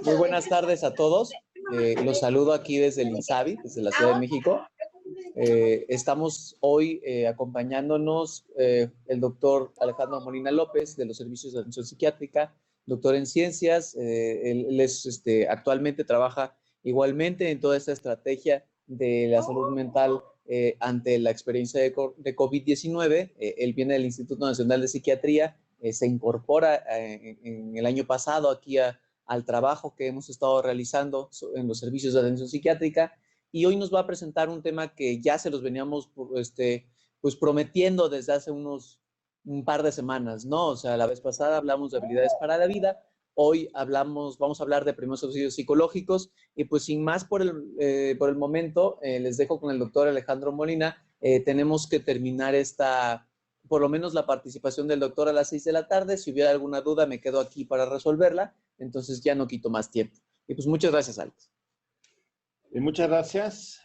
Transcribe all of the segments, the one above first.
Muy buenas tardes a todos. Los saludo aquí desde el INSABI, desde la Ciudad de México. Estamos hoy acompañándonos el doctor Alejandro Molina López, de los Servicios de Atención Psiquiátrica, doctor en Ciencias. Él es, actualmente trabaja igualmente en toda esta estrategia de la salud mental ante la experiencia de COVID-19. Él viene del Instituto Nacional de Psiquiatría, se incorpora en el año pasado aquí al trabajo que hemos estado realizando en los servicios de atención psiquiátrica, y hoy nos va a presentar un tema que ya se los veníamos pues prometiendo desde hace un par de semanas, ¿no? O sea, la vez pasada hablamos de habilidades para la vida, hoy vamos a hablar de primeros auxilios psicológicos, y pues sin más por el momento, les dejo con el doctor Alejandro Molina. Tenemos que terminar por lo menos la participación del doctor a las 6 de la tarde. Si hubiera alguna duda, me quedo aquí para resolverla. Entonces ya no quito más tiempo. Y pues muchas gracias, Alex. Muchas gracias.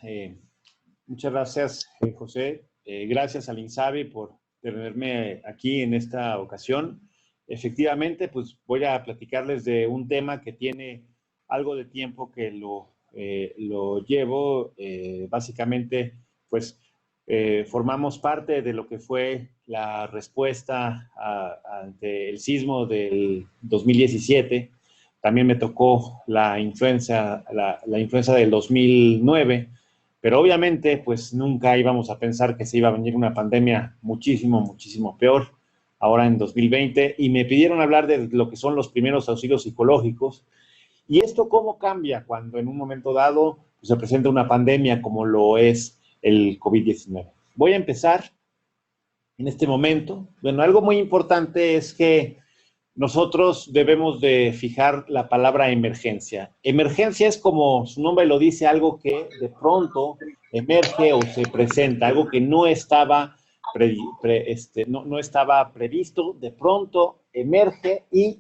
José. Gracias al INSABI por tenerme aquí en esta ocasión. Efectivamente, pues voy a platicarles de un tema que tiene algo de tiempo que lo llevo. Básicamente, pues formamos parte de lo que fue la respuesta ante el sismo del 2017. También me tocó la influenza del 2009, pero obviamente pues nunca íbamos a pensar que se iba a venir una pandemia muchísimo peor ahora en 2020, y me pidieron hablar de lo que son los primeros auxilios psicológicos. Y esto cómo cambia cuando en un momento dado pues, se presenta una pandemia como lo es el COVID-19. Voy a empezar en este momento. Bueno, algo muy importante es que nosotros debemos de fijar la palabra emergencia. Emergencia es, como su nombre lo dice, algo que de pronto emerge o se presenta, algo que no estaba, no estaba previsto, de pronto emerge y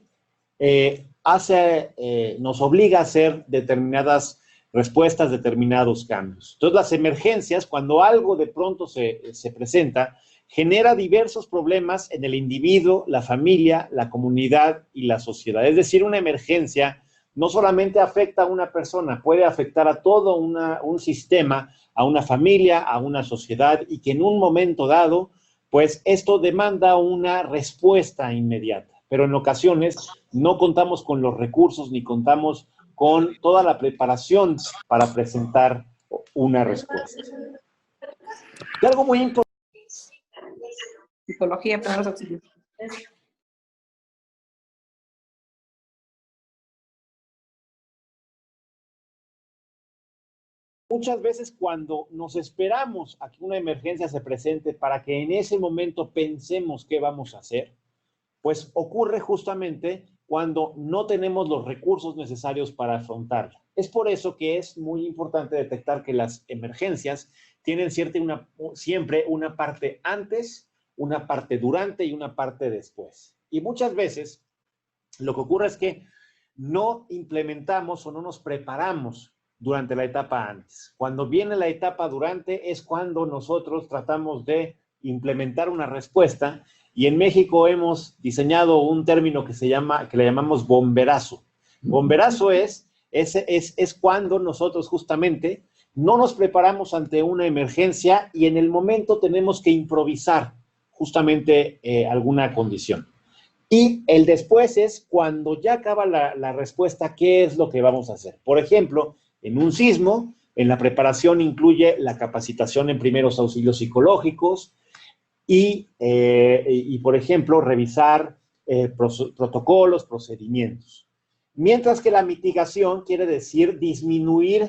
nos obliga a hacer determinadas respuestas, determinados cambios. Entonces, las emergencias, cuando algo de pronto se presenta, genera diversos problemas en el individuo, la familia, la comunidad y la sociedad. Es decir, una emergencia no solamente afecta a una persona, puede afectar a todo un sistema, a una familia, a una sociedad, y que en un momento dado, pues esto demanda una respuesta inmediata. Pero en ocasiones no contamos con los recursos ni contamos con toda la preparación para presentar una respuesta. Y algo muy importante. Psicología, primeros auxilios. Muchas veces cuando nos esperamos a que una emergencia se presente para que en ese momento pensemos qué vamos a hacer, pues ocurre justamente cuando no tenemos los recursos necesarios para afrontarla. Es por eso que es muy importante detectar que las emergencias tienen siempre una parte antes, una parte durante y una parte después. Y muchas veces lo que ocurre es que no implementamos o no nos preparamos durante la etapa antes. Cuando viene la etapa durante es cuando nosotros tratamos de implementar una respuesta, y en México hemos diseñado un término que le llamamos bomberazo. Bomberazo es cuando nosotros justamente no nos preparamos ante una emergencia y en el momento tenemos que improvisar justamente alguna condición. Y el después es cuando ya acaba la respuesta, ¿qué es lo que vamos a hacer? Por ejemplo, en un sismo, en la preparación incluye la capacitación en primeros auxilios psicológicos y por ejemplo, revisar protocolos, procedimientos. Mientras que la mitigación quiere decir disminuir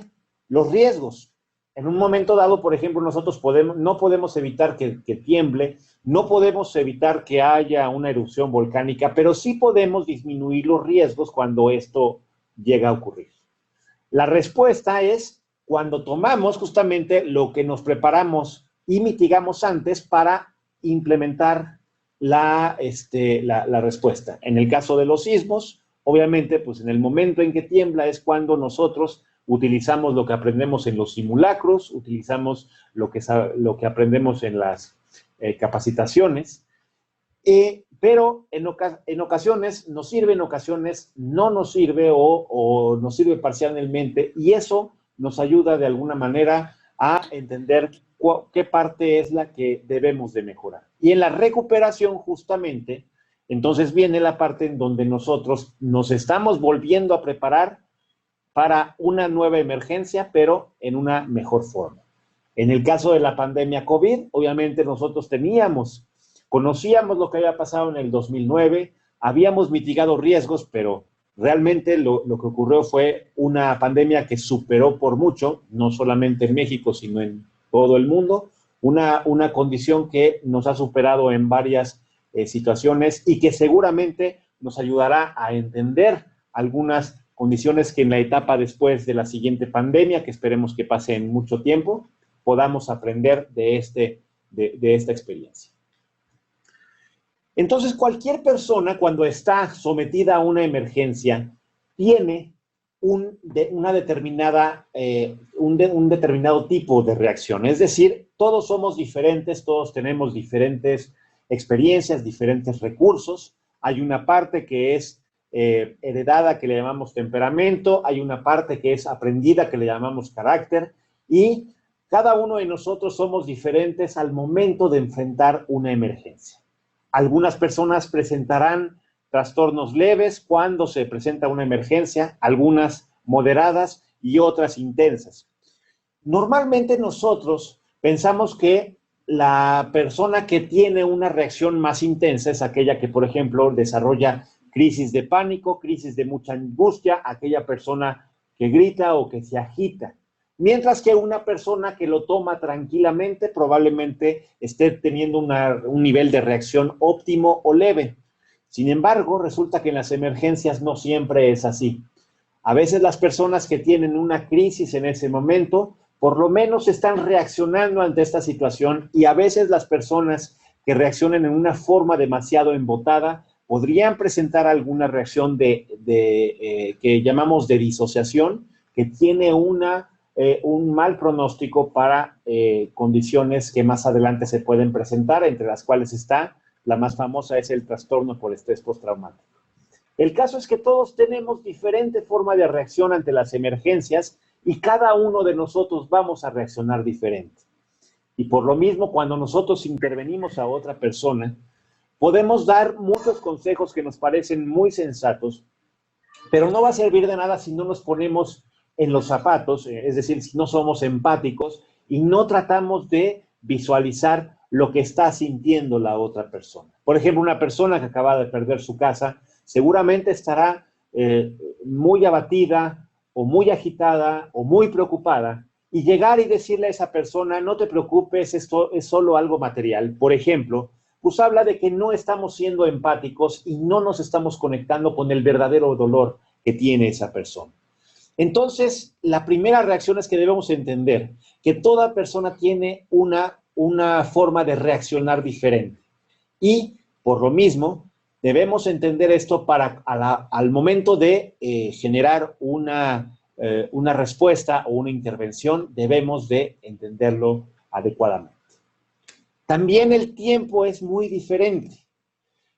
los riesgos. En un momento dado, por ejemplo, nosotros no podemos evitar que tiemble, no podemos evitar que haya una erupción volcánica, pero sí podemos disminuir los riesgos cuando esto llega a ocurrir. La respuesta es cuando tomamos justamente lo que nos preparamos y mitigamos antes para implementar la respuesta. En el caso de los sismos, obviamente, pues en el momento en que tiembla es cuando nosotros utilizamos lo que aprendemos en los simulacros, utilizamos lo que aprendemos en las capacitaciones, pero en ocasiones nos sirve, en ocasiones no nos sirve o nos sirve parcialmente, y eso nos ayuda de alguna manera a entender qué parte es la que debemos de mejorar. Y en la recuperación, justamente, entonces viene la parte en donde nosotros nos estamos volviendo a preparar para una nueva emergencia, pero en una mejor forma. En el caso de la pandemia COVID, obviamente nosotros conocíamos lo que había pasado en el 2009, habíamos mitigado riesgos, pero realmente lo que ocurrió fue una pandemia que superó por mucho, no solamente en México, sino en todo el mundo, una condición que nos ha superado en varias situaciones y que seguramente nos ayudará a entender algunas condiciones que en la etapa después de la siguiente pandemia, que esperemos que pase en mucho tiempo, podamos aprender de esta experiencia. Entonces, cualquier persona cuando está sometida a una emergencia tiene un determinado tipo de reacción. Es decir, todos somos diferentes, todos tenemos diferentes experiencias, diferentes recursos. Hay una parte que es heredada, que le llamamos temperamento, hay una parte que es aprendida, que le llamamos carácter, y cada uno de nosotros somos diferentes al momento de enfrentar una emergencia. Algunas personas presentarán trastornos leves cuando se presenta una emergencia, algunas moderadas y otras intensas. Normalmente nosotros pensamos que la persona que tiene una reacción más intensa es aquella que, por ejemplo, desarrolla crisis de pánico, crisis de mucha angustia, aquella persona que grita o que se agita. Mientras que una persona que lo toma tranquilamente probablemente esté teniendo un nivel de reacción óptimo o leve. Sin embargo, resulta que en las emergencias no siempre es así. A veces las personas que tienen una crisis en ese momento, por lo menos están reaccionando ante esta situación, y a veces las personas que reaccionan en una forma demasiado embotada podrían presentar alguna reacción que llamamos de disociación, que tiene un mal pronóstico para condiciones que más adelante se pueden presentar, entre las cuales está, la más famosa es el trastorno por estrés postraumático. El caso es que todos tenemos diferente forma de reacción ante las emergencias y cada uno de nosotros vamos a reaccionar diferente. Y por lo mismo, cuando nosotros intervenimos a otra persona, podemos dar muchos consejos que nos parecen muy sensatos, pero no va a servir de nada si no nos ponemos en los zapatos, es decir, si no somos empáticos y no tratamos de visualizar lo que está sintiendo la otra persona. Por ejemplo, una persona que acaba de perder su casa seguramente estará muy abatida o muy agitada o muy preocupada, y llegar y decirle a esa persona, no te preocupes, esto es solo algo material, por ejemplo, pues habla de que no estamos siendo empáticos y no nos estamos conectando con el verdadero dolor que tiene esa persona. Entonces, la primera reacción es que debemos entender que toda persona tiene una forma de reaccionar diferente. Y, por lo mismo, debemos entender esto para al momento de generar una respuesta o una intervención, debemos de entenderlo adecuadamente. También el tiempo es muy diferente.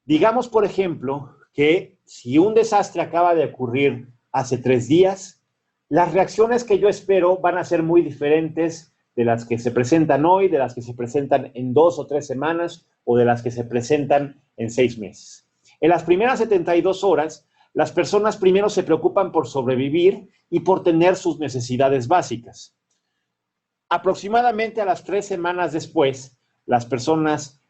Digamos, por ejemplo, que si un desastre acaba de ocurrir hace 3 días, las reacciones que yo espero van a ser muy diferentes de las que se presentan hoy, de las que se presentan en 2 o 3 semanas o de las que se presentan en 6 meses. En las primeras 72 horas, las personas primero se preocupan por sobrevivir y por tener sus necesidades básicas. Aproximadamente a las 3 semanas después, las personas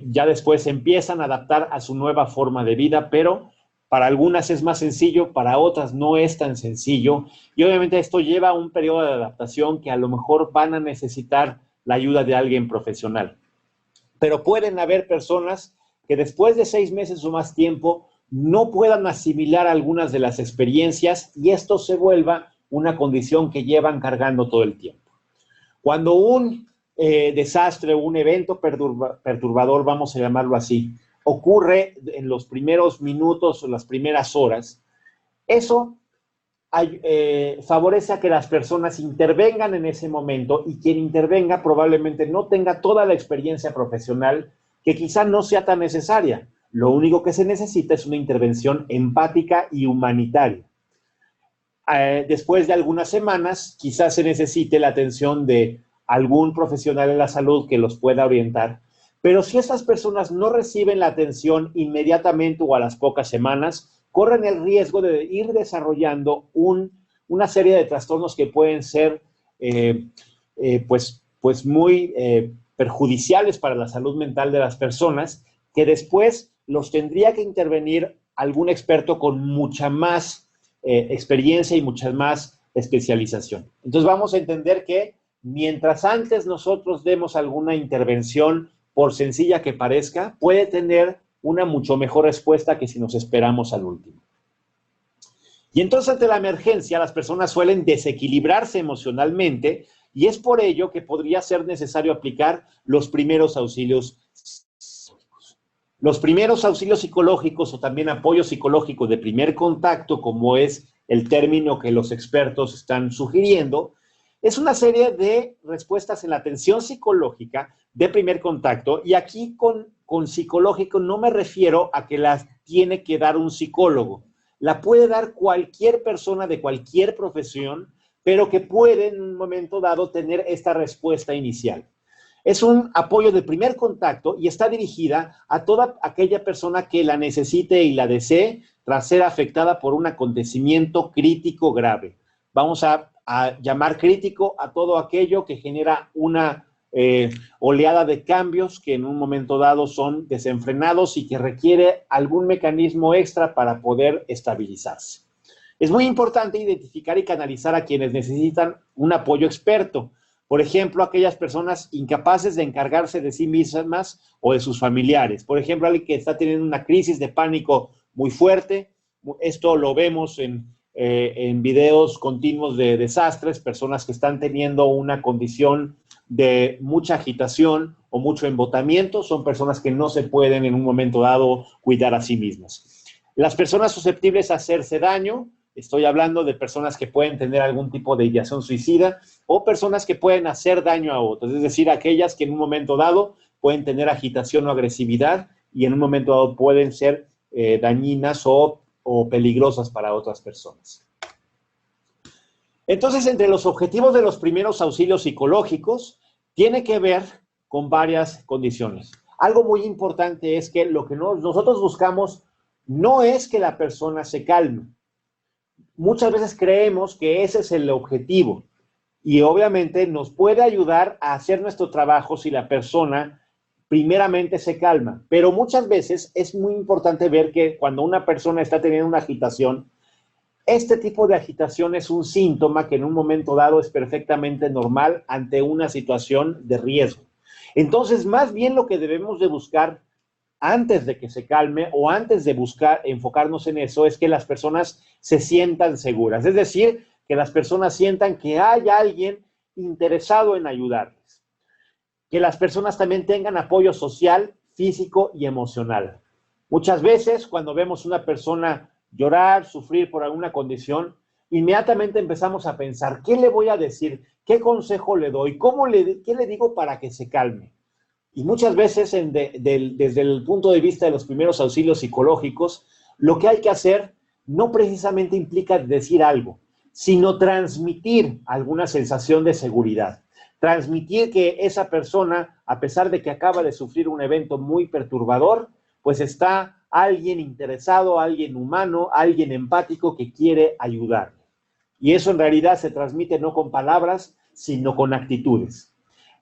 ya después empiezan a adaptar a su nueva forma de vida, pero para algunas es más sencillo, para otras no es tan sencillo, y obviamente esto lleva a un periodo de adaptación que a lo mejor van a necesitar la ayuda de alguien profesional. Pero pueden haber personas que después de 6 meses o más tiempo no puedan asimilar algunas de las experiencias y esto se vuelva una condición que llevan cargando todo el tiempo. Cuando un desastre o un evento perturbador, vamos a llamarlo así, ocurre en los primeros minutos o las primeras horas, eso favorece a que las personas intervengan en ese momento, y quien intervenga probablemente no tenga toda la experiencia profesional que quizá no sea tan necesaria. Lo único que se necesita es una intervención empática y humanitaria. Después de algunas semanas, quizás se necesite la atención de algún profesional de la salud que los pueda orientar. Pero si estas personas no reciben la atención inmediatamente o a las pocas semanas, corren el riesgo de ir desarrollando una serie de trastornos que pueden ser pues muy perjudiciales para la salud mental de las personas, que después los tendría que intervenir algún experto con mucha más experiencia y mucha más especialización. Entonces vamos a entender que mientras antes nosotros demos alguna intervención, por sencilla que parezca, puede tener una mucho mejor respuesta que si nos esperamos al último. Y entonces ante la emergencia las personas suelen desequilibrarse emocionalmente y es por ello que podría ser necesario aplicar los primeros auxilios psicológicos. Los primeros auxilios psicológicos o también apoyo psicológico de primer contacto, como es el término que los expertos están sugiriendo, es una serie de respuestas en la atención psicológica de primer contacto, y aquí con psicológico no me refiero a que las tiene que dar un psicólogo. La puede dar cualquier persona de cualquier profesión, pero que puede en un momento dado tener esta respuesta inicial. Es un apoyo de primer contacto y está dirigida a toda aquella persona que la necesite y la desee tras ser afectada por un acontecimiento crítico grave. Vamos a llamar crítico a todo aquello que genera una oleada de cambios que en un momento dado son desenfrenados y que requiere algún mecanismo extra para poder estabilizarse. Es muy importante identificar y canalizar a quienes necesitan un apoyo experto. Por ejemplo, aquellas personas incapaces de encargarse de sí mismas o de sus familiares. Por ejemplo, alguien que está teniendo una crisis de pánico muy fuerte. Esto lo vemos en videos continuos de desastres, personas que están teniendo una condición de mucha agitación o mucho embotamiento, son personas que no se pueden en un momento dado cuidar a sí mismas. Las personas susceptibles a hacerse daño, estoy hablando de personas que pueden tener algún tipo de ideación suicida o personas que pueden hacer daño a otros, es decir, aquellas que en un momento dado pueden tener agitación o agresividad y en un momento dado pueden ser dañinas o peligrosas para otras personas. Entonces, entre los objetivos de los primeros auxilios psicológicos, tiene que ver con varias condiciones. Algo muy importante es que lo que nosotros buscamos no es que la persona se calme. Muchas veces creemos que ese es el objetivo y obviamente nos puede ayudar a hacer nuestro trabajo si la persona primeramente se calma, pero muchas veces es muy importante ver que cuando una persona está teniendo una agitación, este tipo de agitación es un síntoma que en un momento dado es perfectamente normal ante una situación de riesgo. Entonces, más bien lo que debemos de buscar antes de que se calme o antes de buscar enfocarnos en eso es que las personas se sientan seguras, es decir, que las personas sientan que hay alguien interesado en ayudarles, que las personas también tengan apoyo social, físico y emocional. Muchas veces cuando vemos una persona llorar, sufrir por alguna condición, inmediatamente empezamos a pensar, ¿qué le voy a decir? ¿Qué consejo le doy? ¿Qué le digo para que se calme? Y muchas veces desde el punto de vista de los primeros auxilios psicológicos, lo que hay que hacer no precisamente implica decir algo, sino transmitir alguna sensación de seguridad. Transmitir que esa persona, a pesar de que acaba de sufrir un evento muy perturbador, pues está alguien interesado, alguien humano, alguien empático que quiere ayudarle. Y eso en realidad se transmite no con palabras, sino con actitudes.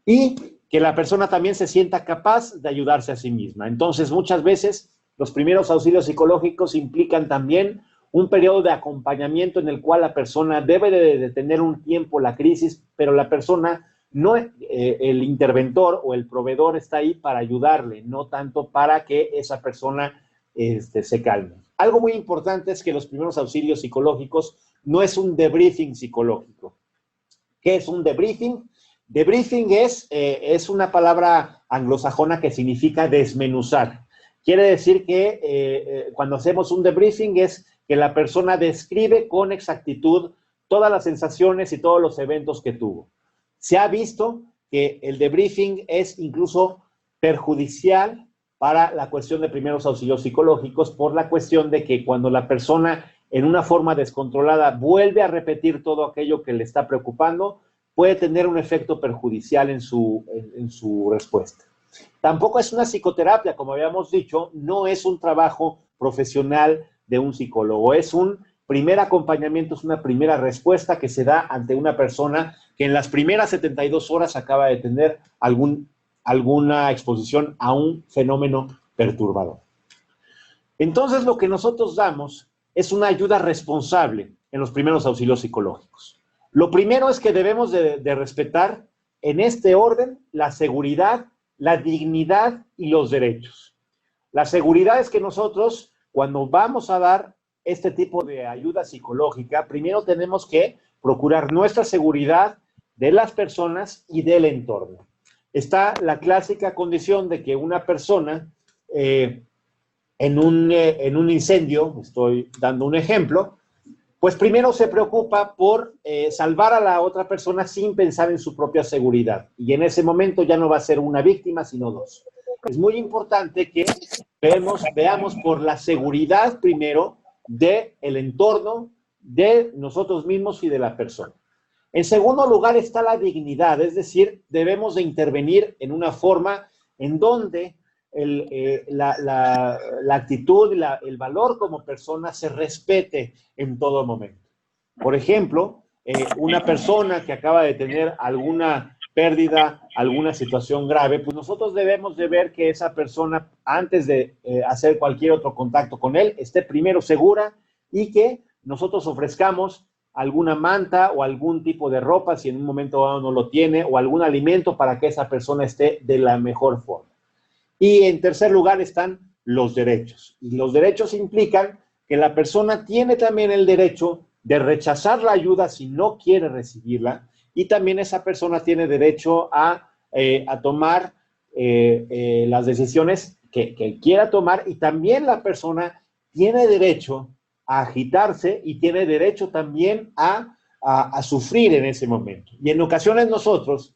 Y que la persona también se sienta capaz de ayudarse a sí misma. Entonces, muchas veces los primeros auxilios psicológicos implican también un periodo de acompañamiento en el cual la persona debe de tener un tiempo la crisis, pero la persona no, el interventor o el proveedor está ahí para ayudarle, no tanto para que esa persona se calme. Algo muy importante es que los primeros auxilios psicológicos no es un debriefing psicológico. ¿Qué es un debriefing? Debriefing es una palabra anglosajona que significa desmenuzar. Quiere decir que cuando hacemos un debriefing es que la persona describe con exactitud todas las sensaciones y todos los eventos que tuvo. Se ha visto que el debriefing es incluso perjudicial para la cuestión de primeros auxilios psicológicos, por la cuestión de que cuando la persona en una forma descontrolada vuelve a repetir todo aquello que le está preocupando, puede tener un efecto perjudicial en su respuesta. Tampoco es una psicoterapia, como habíamos dicho, no es un trabajo profesional de un psicólogo, es un primer acompañamiento, es una primera respuesta que se da ante una persona que en las primeras 72 horas acaba de tener alguna exposición a un fenómeno perturbador. Entonces, lo que nosotros damos es una ayuda responsable en los primeros auxilios psicológicos. Lo primero es que debemos de respetar en este orden la seguridad, la dignidad y los derechos. La seguridad es que nosotros, cuando vamos a dar este tipo de ayuda psicológica, primero tenemos que procurar nuestra seguridad de las personas y del entorno. Está la clásica condición de que una persona en un incendio, estoy dando un ejemplo, pues primero se preocupa por salvar a la otra persona sin pensar en su propia seguridad. Y en ese momento ya no va a ser una víctima, sino dos. Es muy importante que veamos por la seguridad primero del entorno, de nosotros mismos y de la persona. En segundo lugar está la dignidad, es decir, debemos de intervenir en una forma en donde la actitud y el valor como persona se respete en todo momento. Por ejemplo, una persona que acaba de tener alguna pérdida, alguna situación grave, pues nosotros debemos de ver que esa persona, antes de hacer cualquier otro contacto con él, esté primero segura y que nosotros ofrezcamos alguna manta o algún tipo de ropa, si en un momento dado no lo tiene, o algún alimento para que esa persona esté de la mejor forma. Y en tercer lugar están los derechos. Y los derechos implican que la persona tiene también el derecho de rechazar la ayuda si no quiere recibirla, y también esa persona tiene derecho a tomar las decisiones que quiera tomar, y también la persona tiene derecho a agitarse y tiene derecho también a sufrir en ese momento. Y en ocasiones nosotros,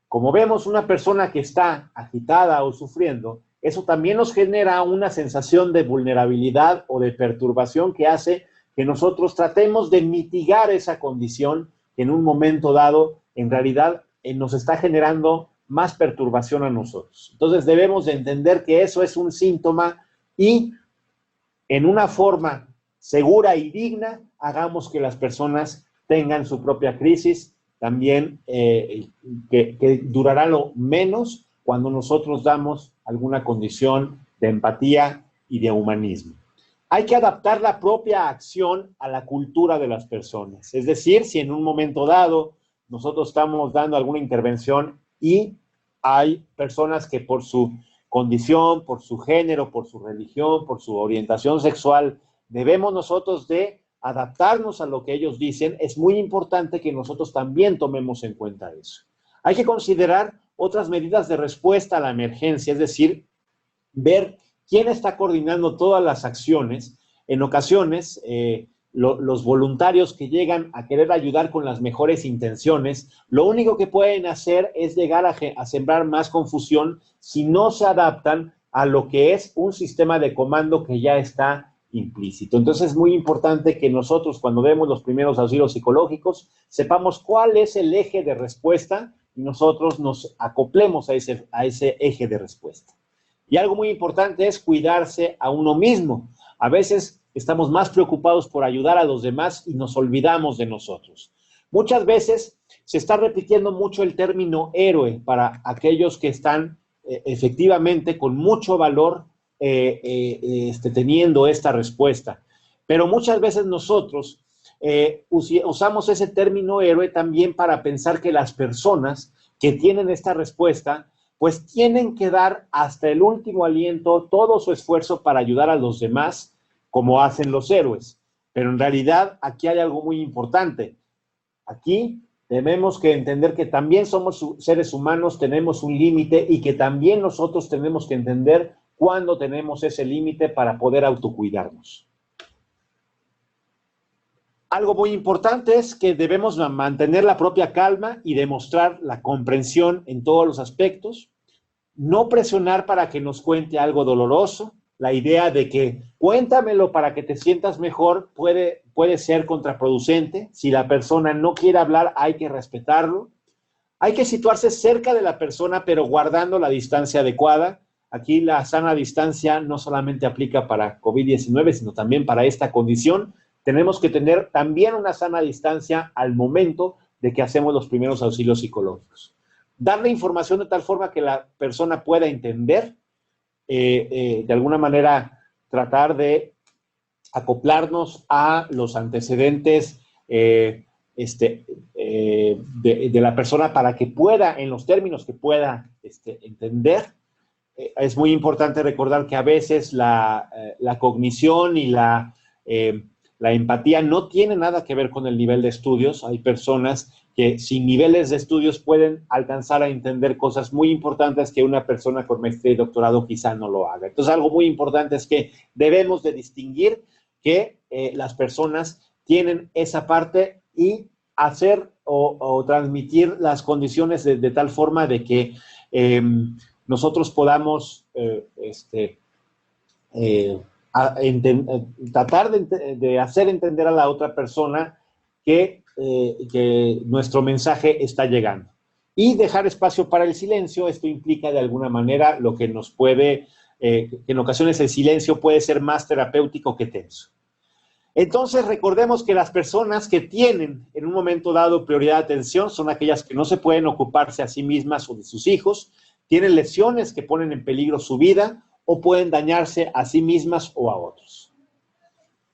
como vemos una persona que está agitada o sufriendo, eso también nos genera una sensación de vulnerabilidad o de perturbación que hace que nosotros tratemos de mitigar esa condición que en un momento dado, en realidad, nos está generando más perturbación a nosotros. Entonces debemos de entender que eso es un síntoma y en una forma segura y digna, hagamos que las personas tengan su propia crisis, también que durará lo menos cuando nosotros damos alguna condición de empatía y de humanismo. Hay que adaptar la propia acción a la cultura de las personas. Es decir, si en un momento dado nosotros estamos dando alguna intervención y hay personas que por su condición, por su género, por su religión, por su orientación sexual, debemos nosotros de adaptarnos a lo que ellos dicen, es muy importante que nosotros también tomemos en cuenta eso. Hay que considerar otras medidas de respuesta a la emergencia, es decir, ver quién está coordinando todas las acciones. En ocasiones, los voluntarios que llegan a querer ayudar con las mejores intenciones, lo único que pueden hacer es llegar a sembrar más confusión si no se adaptan a lo que es un sistema de comando que ya está implícito. Entonces es muy importante que nosotros, cuando vemos los primeros auxilios psicológicos, sepamos cuál es el eje de respuesta y nosotros nos acoplemos a ese eje de respuesta. Y algo muy importante es cuidarse a uno mismo. A veces estamos más preocupados por ayudar a los demás y nos olvidamos de nosotros. Muchas veces se está repitiendo mucho el término héroe para aquellos que están efectivamente con mucho valor teniendo esta respuesta. Pero muchas veces nosotros usamos ese término héroe también para pensar que las personas que tienen esta respuesta pues tienen que dar hasta el último aliento todo su esfuerzo para ayudar a los demás, como hacen los héroes. Pero en realidad aquí hay algo muy importante. Aquí tenemos que entender que también somos seres humanos, tenemos un límite y que también nosotros tenemos que entender cuándo tenemos ese límite para poder autocuidarnos. Algo muy importante es que debemos mantener la propia calma y demostrar la comprensión en todos los aspectos. no presionar para que nos cuente algo doloroso. La idea de que cuéntamelo para que te sientas mejor puede ser contraproducente. Si la persona no quiere hablar, hay que respetarlo. Hay que situarse cerca de la persona, pero guardando la distancia adecuada. Aquí la sana distancia no solamente aplica para COVID-19, sino también para esta condición. Tenemos que tener también una sana distancia al momento de que hacemos los primeros auxilios psicológicos. Darle información de tal forma que la persona pueda entender, de alguna manera tratar de acoplarnos a los antecedentes de la persona para que pueda, en los términos que pueda entender. Es muy importante recordar que a veces la cognición y la empatía no tiene nada que ver con el nivel de estudios. Hay personas que sin niveles de estudios pueden alcanzar a entender cosas muy importantes que una persona con maestría y doctorado quizá no lo haga. Entonces, algo muy importante es que debemos de distinguir que las personas tienen esa parte y hacer o transmitir las condiciones de tal forma de que nosotros podamos tratar de hacer entender a la otra persona que nuestro mensaje está llegando. Y dejar espacio para el silencio. Esto implica de alguna manera lo que nos puede, que en ocasiones el silencio puede ser más terapéutico que tenso. Entonces, recordemos que las personas que tienen en un momento dado prioridad de atención son aquellas que no se pueden ocuparse a sí mismas o de sus hijos, tienen lesiones que ponen en peligro su vida o pueden dañarse a sí mismas o a otros.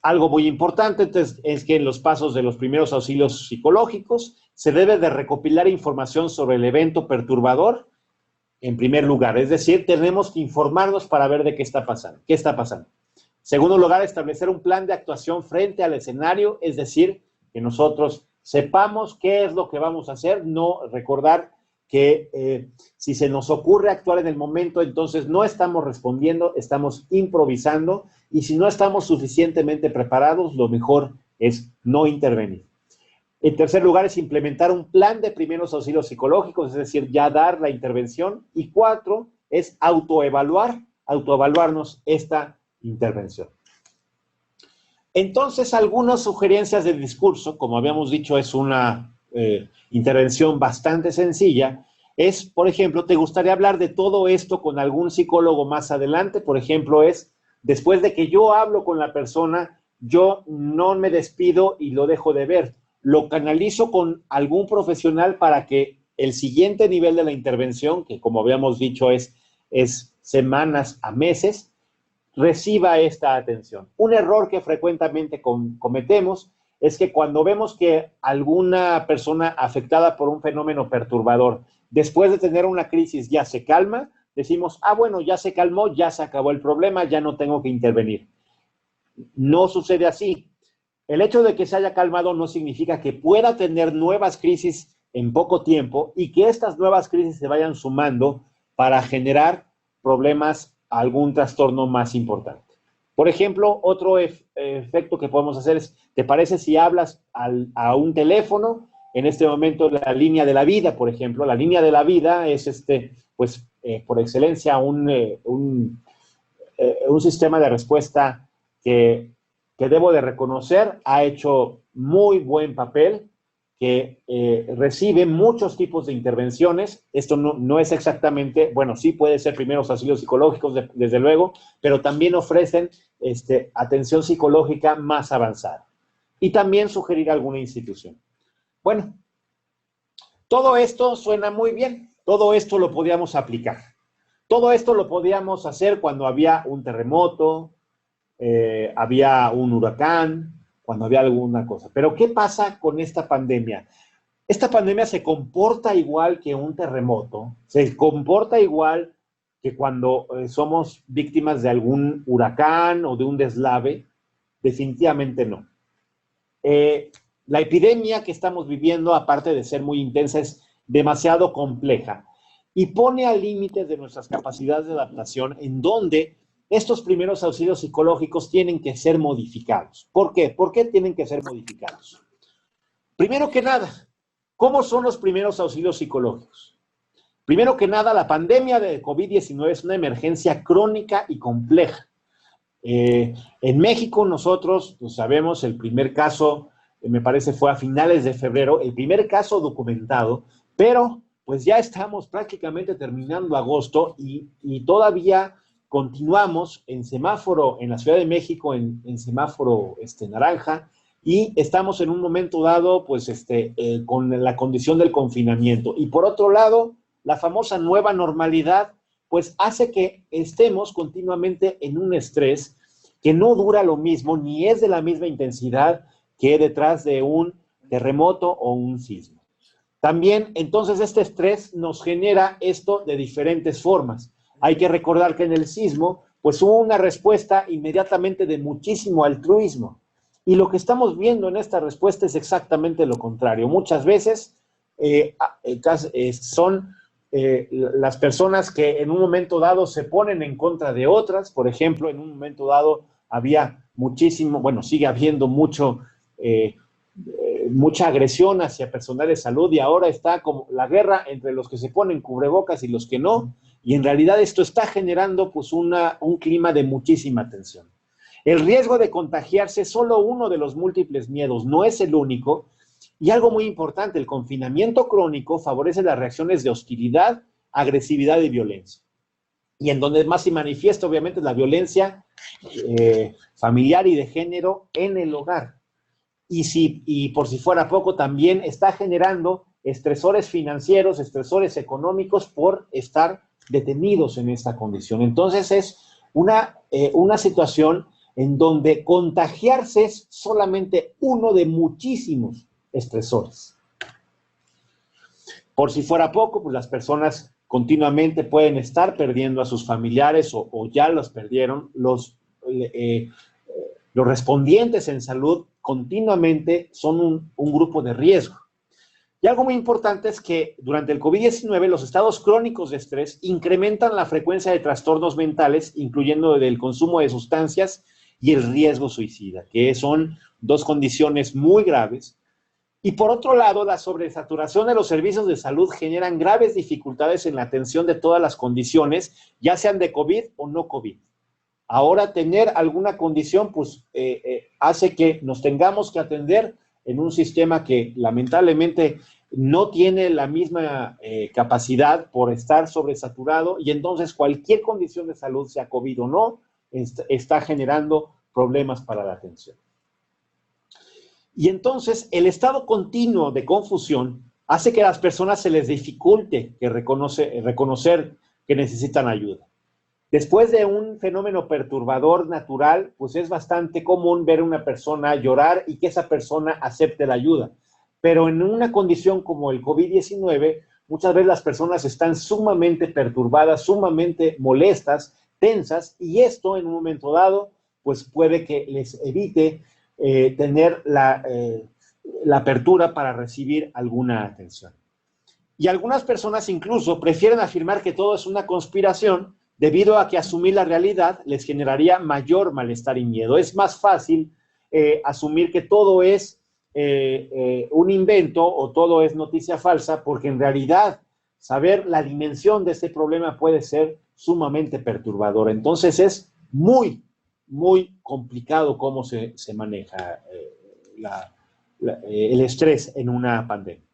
Algo muy importante entonces, es que en los pasos de los primeros auxilios psicológicos se debe de recopilar información sobre el evento perturbador en primer lugar. Es decir, tenemos que informarnos para ver de qué está pasando. Segundo lugar, establecer un plan de actuación frente al escenario, es decir, que nosotros sepamos qué es lo que vamos a hacer, no recordar que si se nos ocurre actuar en el momento, entonces no estamos respondiendo, estamos improvisando, y si no estamos suficientemente preparados, lo mejor es no intervenir. En tercer lugar, es implementar un plan de primeros auxilios psicológicos, es decir, ya dar la intervención. Y 4, es autoevaluarnos esta intervención. Entonces, algunas sugerencias de discurso, como habíamos dicho, es una intervención bastante sencilla. Es, por ejemplo, ¿te gustaría hablar de todo esto con algún psicólogo más adelante? Por ejemplo, es, después de que yo hablo con la persona, yo no me despido y lo dejo de ver. Lo canalizo con algún profesional para que el siguiente nivel de la intervención, que como habíamos dicho es semanas a meses, reciba esta atención. Un error que frecuentemente cometemos es que cuando vemos que alguna persona afectada por un fenómeno perturbador, después de tener una crisis ya se calma, decimos, bueno, ya se calmó, ya se acabó el problema, ya no tengo que intervenir. No sucede así. El hecho de que se haya calmado no significa que pueda tener nuevas crisis en poco tiempo y que estas nuevas crisis se vayan sumando para generar problemas, algún trastorno más importante. Por ejemplo, otro efecto que podemos hacer es, ¿te parece si hablas a un teléfono? En este momento, la línea de la vida, por ejemplo, la línea de la vida es, por excelencia, un sistema de respuesta que debo de reconocer, ha hecho muy buen papel, que recibe muchos tipos de intervenciones. Esto no es exactamente, bueno, sí puede ser primeros auxilios psicológicos, desde luego, pero también ofrecen atención psicológica más avanzada. Y también sugerir alguna institución. Bueno, todo esto suena muy bien. Todo esto lo podíamos aplicar. Todo esto lo podíamos hacer cuando había un terremoto, había un huracán, cuando había alguna cosa. Pero ¿qué pasa con esta pandemia? Esta pandemia se comporta igual que un terremoto, se comporta igual que cuando somos víctimas de algún huracán o de un deslave. Definitivamente no. La epidemia que estamos viviendo, aparte de ser muy intensa, es demasiado compleja y pone a límites de nuestras capacidades de adaptación, en donde estos primeros auxilios psicológicos tienen que ser modificados. ¿Por qué? ¿Por qué tienen que ser modificados? Primero que nada, ¿cómo son los primeros auxilios psicológicos? Primero que nada, la pandemia de COVID-19 es una emergencia crónica y compleja. En México nosotros, pues sabemos, el primer caso, me parece fue a finales de febrero, el primer caso documentado, pero pues ya estamos prácticamente terminando agosto y todavía continuamos en semáforo en la Ciudad de México, en semáforo naranja, y estamos en un momento dado, pues, con la condición del confinamiento. Y por otro lado, la famosa nueva normalidad, pues hace que estemos continuamente en un estrés que no dura lo mismo, ni es de la misma intensidad que detrás de un terremoto o un sismo. También, entonces, este estrés nos genera esto de diferentes formas. Hay que recordar que en el sismo, pues hubo una respuesta inmediatamente de muchísimo altruismo. Y lo que estamos viendo en esta respuesta es exactamente lo contrario. Muchas veces son las personas que en un momento dado se ponen en contra de otras. Por ejemplo, en un momento dado había muchísimo, bueno, sigue habiendo mucha agresión hacia personal de salud y ahora está como la guerra entre los que se ponen cubrebocas y los que no. Y en realidad esto está generando pues un clima de muchísima tensión. El riesgo de contagiarse es solo uno de los múltiples miedos, no es el único. Y algo muy importante, el confinamiento crónico favorece las reacciones de hostilidad, agresividad y violencia. Y en donde más se manifiesta, obviamente, la violencia familiar y de género en el hogar. Y por si fuera poco, también está generando estresores financieros, estresores económicos por estar detenidos en esta condición. Entonces es una situación en donde contagiarse es solamente uno de muchísimos estresores. Por si fuera poco, pues las personas continuamente pueden estar perdiendo a sus familiares o ya los perdieron. Los respondientes en salud continuamente son un grupo de riesgo. Y algo muy importante es que durante el COVID-19 los estados crónicos de estrés incrementan la frecuencia de trastornos mentales, incluyendo el consumo de sustancias y el riesgo suicida, que son dos condiciones muy graves. Y por otro lado, la sobresaturación de los servicios de salud generan graves dificultades en la atención de todas las condiciones, ya sean de COVID o no COVID. Ahora tener alguna condición, pues hace que nos tengamos que atender en un sistema que lamentablemente no tiene la misma capacidad por estar sobresaturado y entonces cualquier condición de salud, sea COVID o no, está generando problemas para la atención. Y entonces el estado continuo de confusión hace que a las personas se les dificulte reconocer que necesitan ayuda. Después de un fenómeno perturbador natural, pues es bastante común ver a una persona llorar y que esa persona acepte la ayuda. Pero en una condición como el COVID-19, muchas veces las personas están sumamente perturbadas, sumamente molestas, tensas, y esto en un momento dado, pues puede que les evite tener la apertura para recibir alguna atención. Y algunas personas incluso prefieren afirmar que todo es una conspiración debido a que asumir la realidad les generaría mayor malestar y miedo. Es más fácil asumir que todo es un invento o todo es noticia falsa, porque en realidad saber la dimensión de este problema puede ser sumamente perturbador. Entonces es muy, muy complicado cómo se maneja el estrés en una pandemia.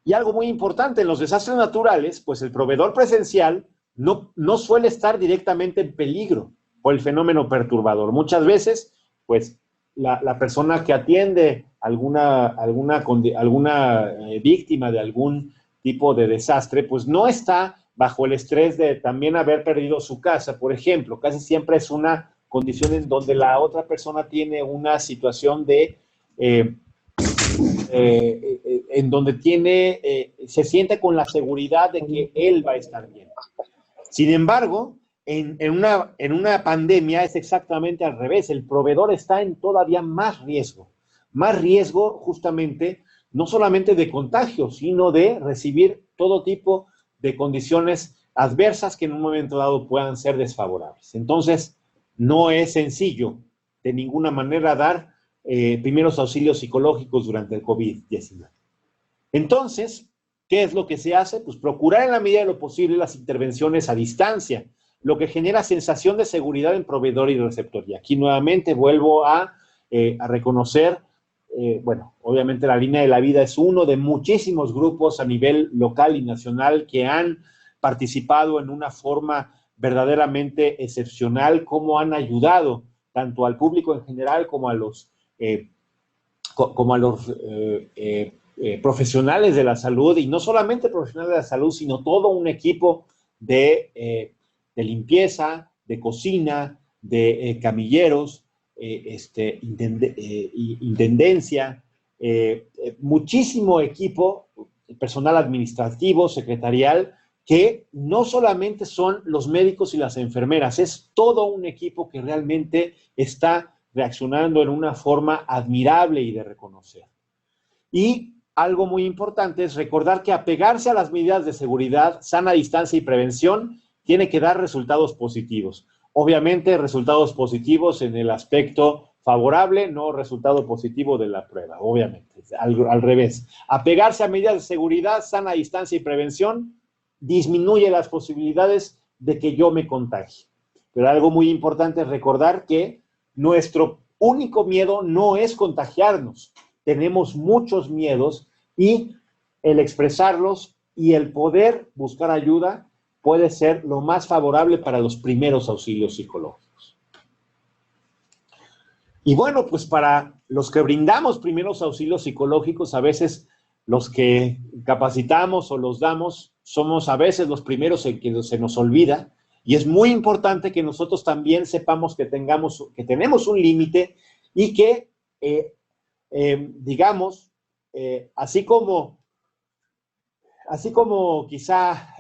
Y algo muy importante, en los desastres naturales, pues el proveedor presencial no suele estar directamente en peligro por el fenómeno perturbador. Muchas veces, pues, la persona que atiende alguna víctima de algún tipo de desastre, pues no está bajo el estrés de también haber perdido su casa, por ejemplo. Casi siempre es una condición en donde la otra persona tiene una situación de en donde se siente con la seguridad de que él va a estar bien. Sin embargo, en una pandemia es exactamente al revés. El proveedor está en todavía más riesgo justamente, no solamente de contagio, sino de recibir todo tipo de condiciones adversas que en un momento dado puedan ser desfavorables. Entonces, no es sencillo de ninguna manera dar primeros auxilios psicológicos durante el COVID-19. Entonces, ¿Qué es lo que se hace? Pues procurar en la medida de lo posible las intervenciones a distancia, lo que genera sensación de seguridad en proveedor y receptor. Y aquí nuevamente vuelvo a reconocer, bueno, obviamente la línea de la vida es uno de muchísimos grupos a nivel local y nacional que han participado en una forma verdaderamente excepcional, cómo han ayudado tanto al público en general como a los profesionales de la salud, y no solamente profesionales de la salud, sino todo un equipo de limpieza, de cocina, de camilleros, intendencia, muchísimo equipo, personal administrativo, secretarial, que no solamente son los médicos y las enfermeras, es todo un equipo que realmente está reaccionando en una forma admirable y de reconocer. Y algo muy importante es recordar que apegarse a las medidas de seguridad, sana distancia y prevención tiene que dar resultados positivos. Obviamente, resultados positivos en el aspecto favorable, no resultado positivo de la prueba, obviamente, al revés. Apegarse a medidas de seguridad, sana distancia y prevención disminuye las posibilidades de que yo me contagie. Pero algo muy importante es recordar que nuestro único miedo no es contagiarnos. Tenemos muchos miedos y el expresarlos y el poder buscar ayuda puede ser lo más favorable para los primeros auxilios psicológicos. Y bueno, pues para los que brindamos primeros auxilios psicológicos, a veces los que capacitamos o los damos, somos a veces los primeros en que se nos olvida, y es muy importante que nosotros también sepamos que tenemos un límite y que, digamos, así como quizá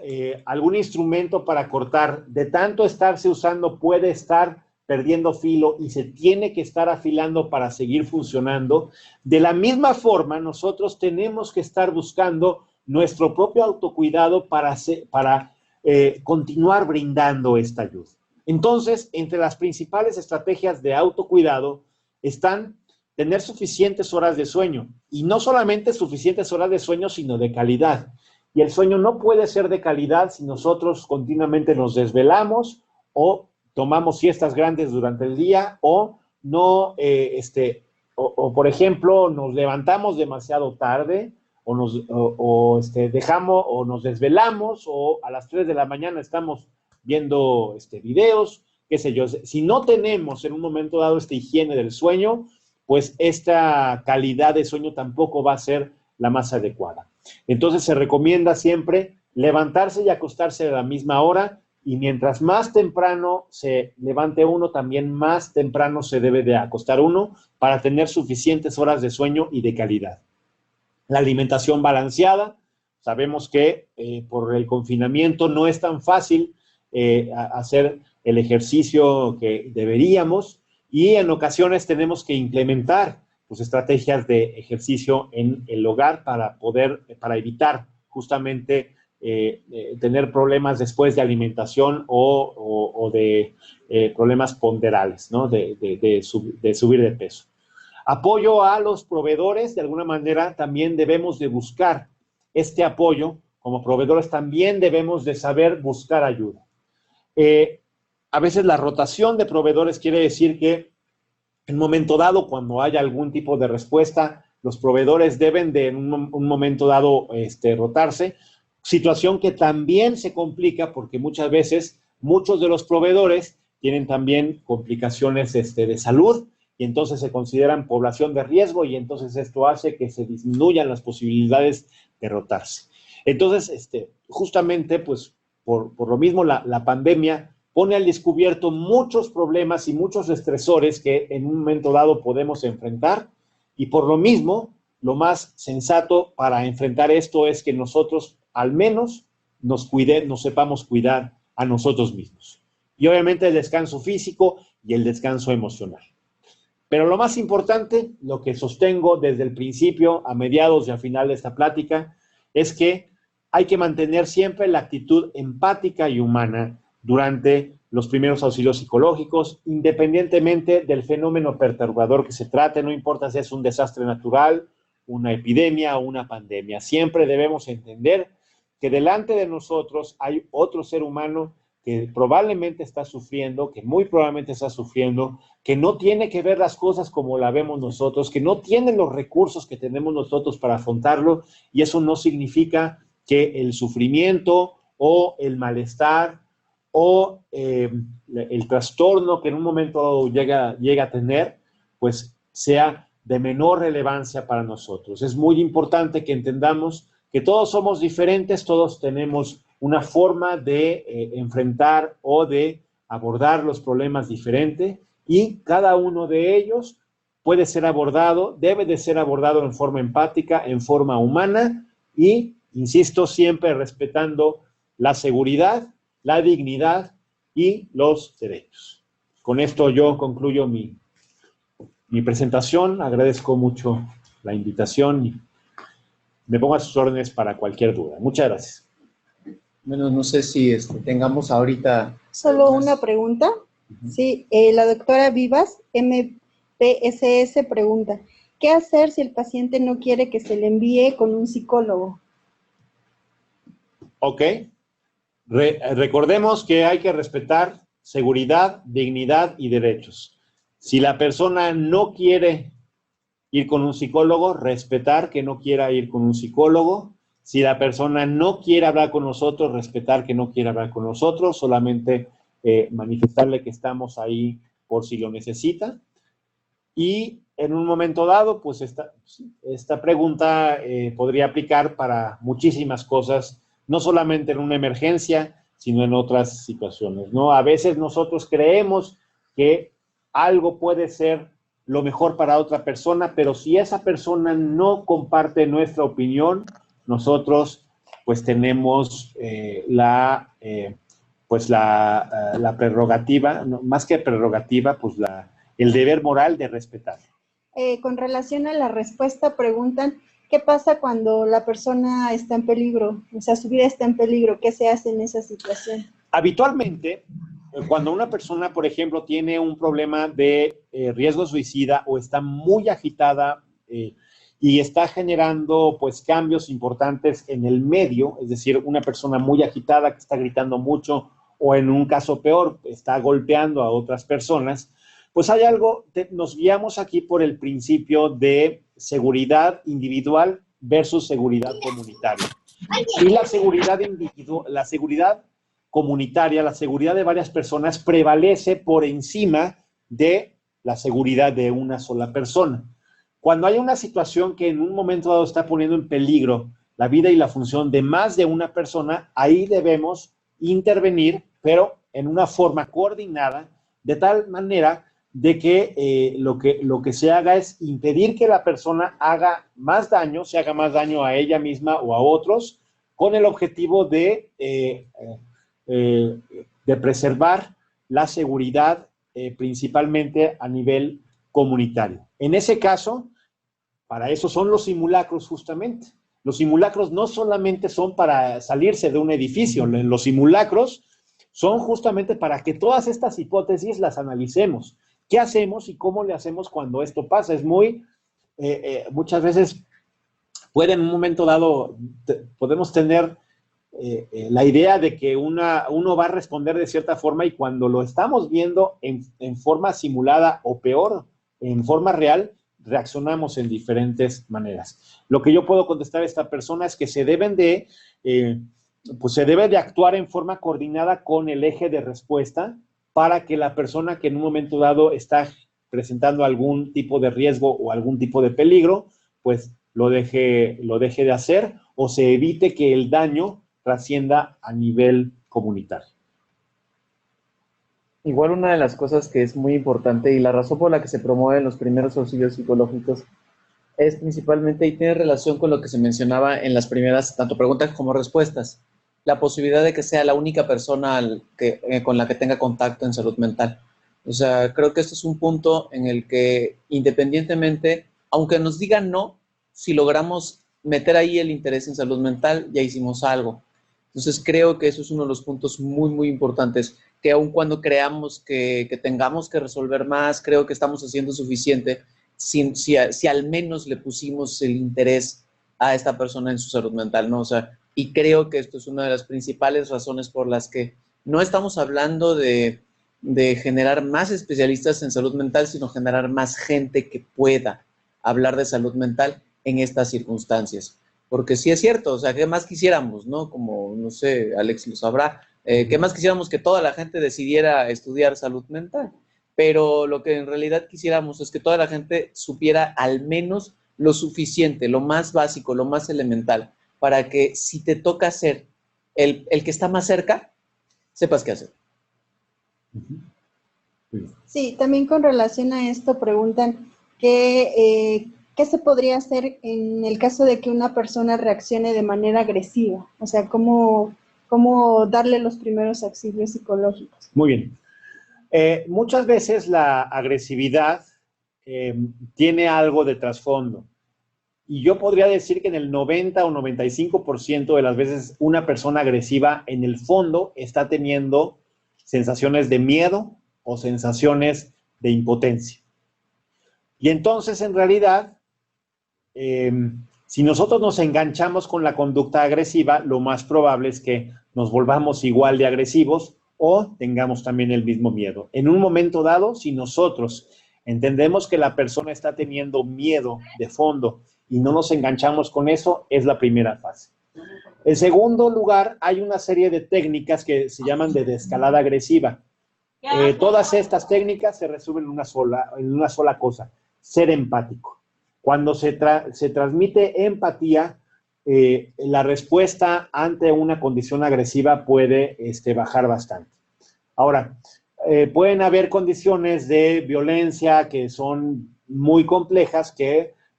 algún instrumento para cortar, de tanto estarse usando puede estar perdiendo filo y se tiene que estar afilando para seguir funcionando, de la misma forma nosotros tenemos que estar buscando nuestro propio autocuidado para continuar brindando esta ayuda. Entonces, entre las principales estrategias de autocuidado están tener suficientes horas de sueño, y no solamente suficientes horas de sueño, sino de calidad. Y el sueño no puede ser de calidad si nosotros continuamente nos desvelamos o tomamos siestas grandes durante el día o no, por ejemplo, nos levantamos demasiado tarde o nos desvelamos o a las 3 de la mañana estamos viendo videos, qué sé yo. Si no tenemos en un momento dado esta higiene del sueño, pues esta calidad de sueño tampoco va a ser la más adecuada. Entonces se recomienda siempre levantarse y acostarse a la misma hora, y mientras más temprano se levante uno, también más temprano se debe de acostar uno para tener suficientes horas de sueño y de calidad. La alimentación balanceada, sabemos que por el confinamiento no es tan fácil hacer el ejercicio que deberíamos, y en ocasiones tenemos que implementar pues, estrategias de ejercicio en el hogar para evitar justamente tener problemas después de alimentación o de problemas ponderales, ¿no? de subir de peso. Apoyo a los proveedores, de alguna manera también debemos de buscar este apoyo. Como proveedores también debemos de saber buscar ayuda. A veces la rotación de proveedores quiere decir que en un momento dado, cuando haya algún tipo de respuesta, los proveedores deben de en un momento dado rotarse, situación que también se complica porque muchas veces muchos de los proveedores tienen también complicaciones de salud, y entonces se consideran población de riesgo, y entonces esto hace que se disminuyan las posibilidades de rotarse. Entonces, justamente, pues, por lo mismo, la pandemia pone al descubierto muchos problemas y muchos estresores que en un momento dado podemos enfrentar, y por lo mismo, lo más sensato para enfrentar esto es que nosotros al menos nos sepamos cuidar a nosotros mismos. Y obviamente el descanso físico y el descanso emocional. Pero lo más importante, lo que sostengo desde el principio, a mediados y al final de esta plática, es que hay que mantener siempre la actitud empática y humana durante los primeros auxilios psicológicos, independientemente del fenómeno perturbador que se trate, no importa si es un desastre natural una epidemia o una pandemia. Siempre debemos entender que delante de nosotros hay otro ser humano que probablemente está sufriendo, que muy probablemente está sufriendo, que no tiene que ver las cosas como la vemos nosotros, que no tiene los recursos que tenemos nosotros para afrontarlo, y eso no significa que el sufrimiento o el malestar o el trastorno que en un momento llega a tener, pues sea de menor relevancia para nosotros. Es muy importante que entendamos que todos somos diferentes, todos tenemos una forma de enfrentar o de abordar los problemas diferente, y cada uno de ellos puede ser abordado, debe de ser abordado en forma empática, en forma humana y, insisto, siempre respetando la seguridad, la dignidad y los derechos. Con esto yo concluyo mi presentación. Agradezco mucho la invitación y me pongo a sus órdenes para cualquier duda. Muchas gracias. Bueno, no sé si tengamos ahorita... Solo una pregunta. Sí, la doctora Vivas, MPSS, pregunta, ¿qué hacer si el paciente no quiere que se le envíe con un psicólogo? Ok. Recordemos que hay que respetar seguridad, dignidad y derechos. Si la persona no quiere ir con un psicólogo, respetar que no quiera ir con un psicólogo. Si la persona no quiere hablar con nosotros, respetar que no quiere hablar con nosotros, solamente manifestarle que estamos ahí por si lo necesita. Y en un momento dado, pues esta pregunta podría aplicar para muchísimas cosas, no solamente en una emergencia, sino en otras situaciones, ¿no? A veces nosotros creemos que algo puede ser lo mejor para otra persona, pero si esa persona no comparte nuestra opinión, nosotros pues tenemos la prerrogativa, no, más que prerrogativa, pues el deber moral de respetar. Con relación a la respuesta, preguntan, ¿qué pasa cuando la persona está en peligro? O sea, su vida está en peligro. ¿Qué se hace en esa situación? Habitualmente, cuando una persona, por ejemplo, tiene un problema de riesgo suicida o está muy agitada y está generando pues cambios importantes en el medio, es decir, una persona muy agitada que está gritando mucho o en un caso peor, está golpeando a otras personas, pues hay algo, nos guiamos aquí por el principio de seguridad individual versus seguridad comunitaria. Y la seguridad individual, la seguridad comunitaria, la seguridad de varias personas prevalece por encima de la seguridad de una sola persona. Cuando hay una situación que en un momento dado está poniendo en peligro la vida y la función de más de una persona, ahí debemos intervenir, pero en una forma coordinada, de tal manera de que lo que se haga es impedir que la persona haga más daño, se haga más daño a ella misma o a otros, con el objetivo de preservar la seguridad principalmente a nivel comunitario. En ese caso, para eso son los simulacros justamente. Los simulacros no solamente son para salirse de un edificio, los simulacros son justamente para que todas estas hipótesis las analicemos. ¿Qué hacemos y cómo le hacemos cuando esto pasa? Es muchas veces puede en un momento dado, podemos tener la idea de que uno va a responder de cierta forma y cuando lo estamos viendo en forma simulada o peor, en forma real, reaccionamos en diferentes maneras. Lo que yo puedo contestar a esta persona es que se debe de actuar en forma coordinada con el eje de respuesta para que la persona que en un momento dado está presentando algún tipo de riesgo o algún tipo de peligro, pues lo deje de hacer o se evite que el daño trascienda a nivel comunitario. Igual una de las cosas que es muy importante y la razón por la que se promueven los primeros auxilios psicológicos es principalmente y tiene relación con lo que se mencionaba en las primeras, tanto preguntas como respuestas, la posibilidad de que sea la única persona con la que tenga contacto en salud mental. O sea, creo que este es un punto en el que independientemente, aunque nos digan no, si logramos meter ahí el interés en salud mental, ya hicimos algo. Entonces creo que eso es uno de los puntos muy, muy importantes, que aun cuando creamos que tengamos que resolver más, creo que estamos haciendo suficiente si al menos le pusimos el interés a esta persona en su salud mental, ¿no? O sea, y creo que esto es una de las principales razones por las que no estamos hablando de generar más especialistas en salud mental, sino generar más gente que pueda hablar de salud mental en estas circunstancias. Porque sí es cierto, o sea, ¿qué más quisiéramos, no? Como, no sé, Alex lo sabrá, ¿qué más quisiéramos que toda la gente decidiera estudiar salud mental? Pero lo que en realidad quisiéramos es que toda la gente supiera al menos lo suficiente, lo más básico, lo más elemental, para que si te toca ser el que está más cerca, sepas qué hacer. Sí, también con relación a esto preguntan qué se podría hacer en el caso de que una persona reaccione de manera agresiva, o sea, cómo darle los primeros auxilios psicológicos. Muy bien. Muchas veces la agresividad tiene algo de trasfondo. Y yo podría decir que en el 90 o 95% de las veces una persona agresiva en el fondo está teniendo sensaciones de miedo o sensaciones de impotencia. Y entonces, en realidad, si nosotros nos enganchamos con la conducta agresiva, lo más probable es que nos volvamos igual de agresivos o tengamos también el mismo miedo. En un momento dado, si nosotros entendemos que la persona está teniendo miedo de fondo y no nos enganchamos con eso, es la primera fase. En segundo lugar, hay una serie de técnicas que se llaman de desescalada agresiva. Todas estas técnicas se resumen en una sola cosa, ser empático. Cuando se transmite empatía, la respuesta ante una condición agresiva puede bajar bastante. Ahora, pueden haber condiciones de violencia que son muy complejas,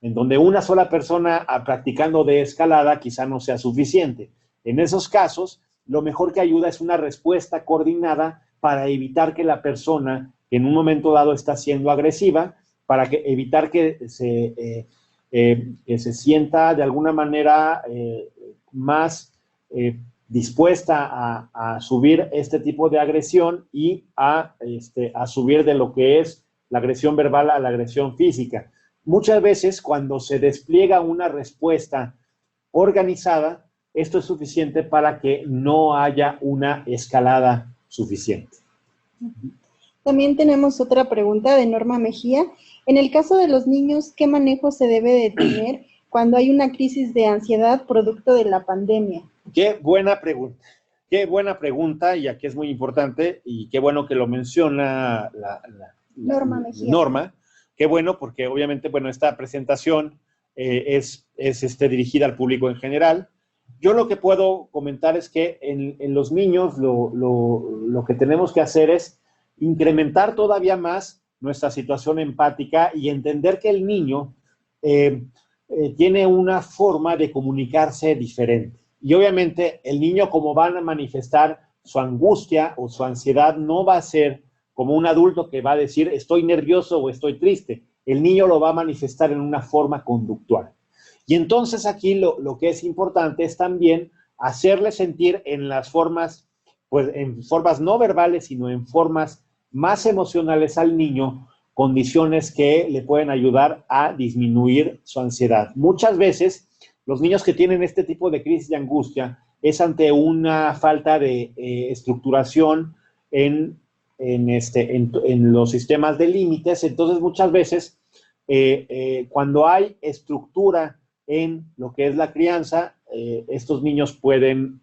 en donde una sola persona practicando de escalada quizá no sea suficiente. En esos casos, lo mejor que ayuda es una respuesta coordinada para evitar que la persona que en un momento dado está siendo agresiva, para evitar que se sienta de alguna manera más dispuesta a subir este tipo de agresión y a subir de lo que es la agresión verbal a la agresión física. Muchas veces cuando se despliega una respuesta organizada, esto es suficiente para que no haya una escalada suficiente. También tenemos otra pregunta de Norma Mejía. En el caso de los niños, ¿qué manejo se debe de tener cuando hay una crisis de ansiedad producto de la pandemia? Qué buena pregunta. Qué buena pregunta, y aquí es muy importante, y qué bueno que lo menciona Norma Mejía. Norma. Qué bueno, porque obviamente, bueno, esta presentación es dirigida al público en general. Yo lo que puedo comentar es que en los niños lo que tenemos que hacer es incrementar todavía más nuestra situación empática y entender que el niño tiene una forma de comunicarse diferente. Y obviamente el niño, como van a manifestar su angustia o su ansiedad, no va a ser como un adulto que va a decir estoy nervioso o estoy triste. El niño lo va a manifestar en una forma conductual. Y entonces aquí lo que es importante es también hacerle sentir en las formas, pues en formas no verbales, sino en formas más emocionales al niño, condiciones que le pueden ayudar a disminuir su ansiedad. Muchas veces los niños que tienen este tipo de crisis de angustia es ante una falta de estructuración en los sistemas de límites. Entonces muchas veces cuando hay estructura en lo que es la crianza, estos niños pueden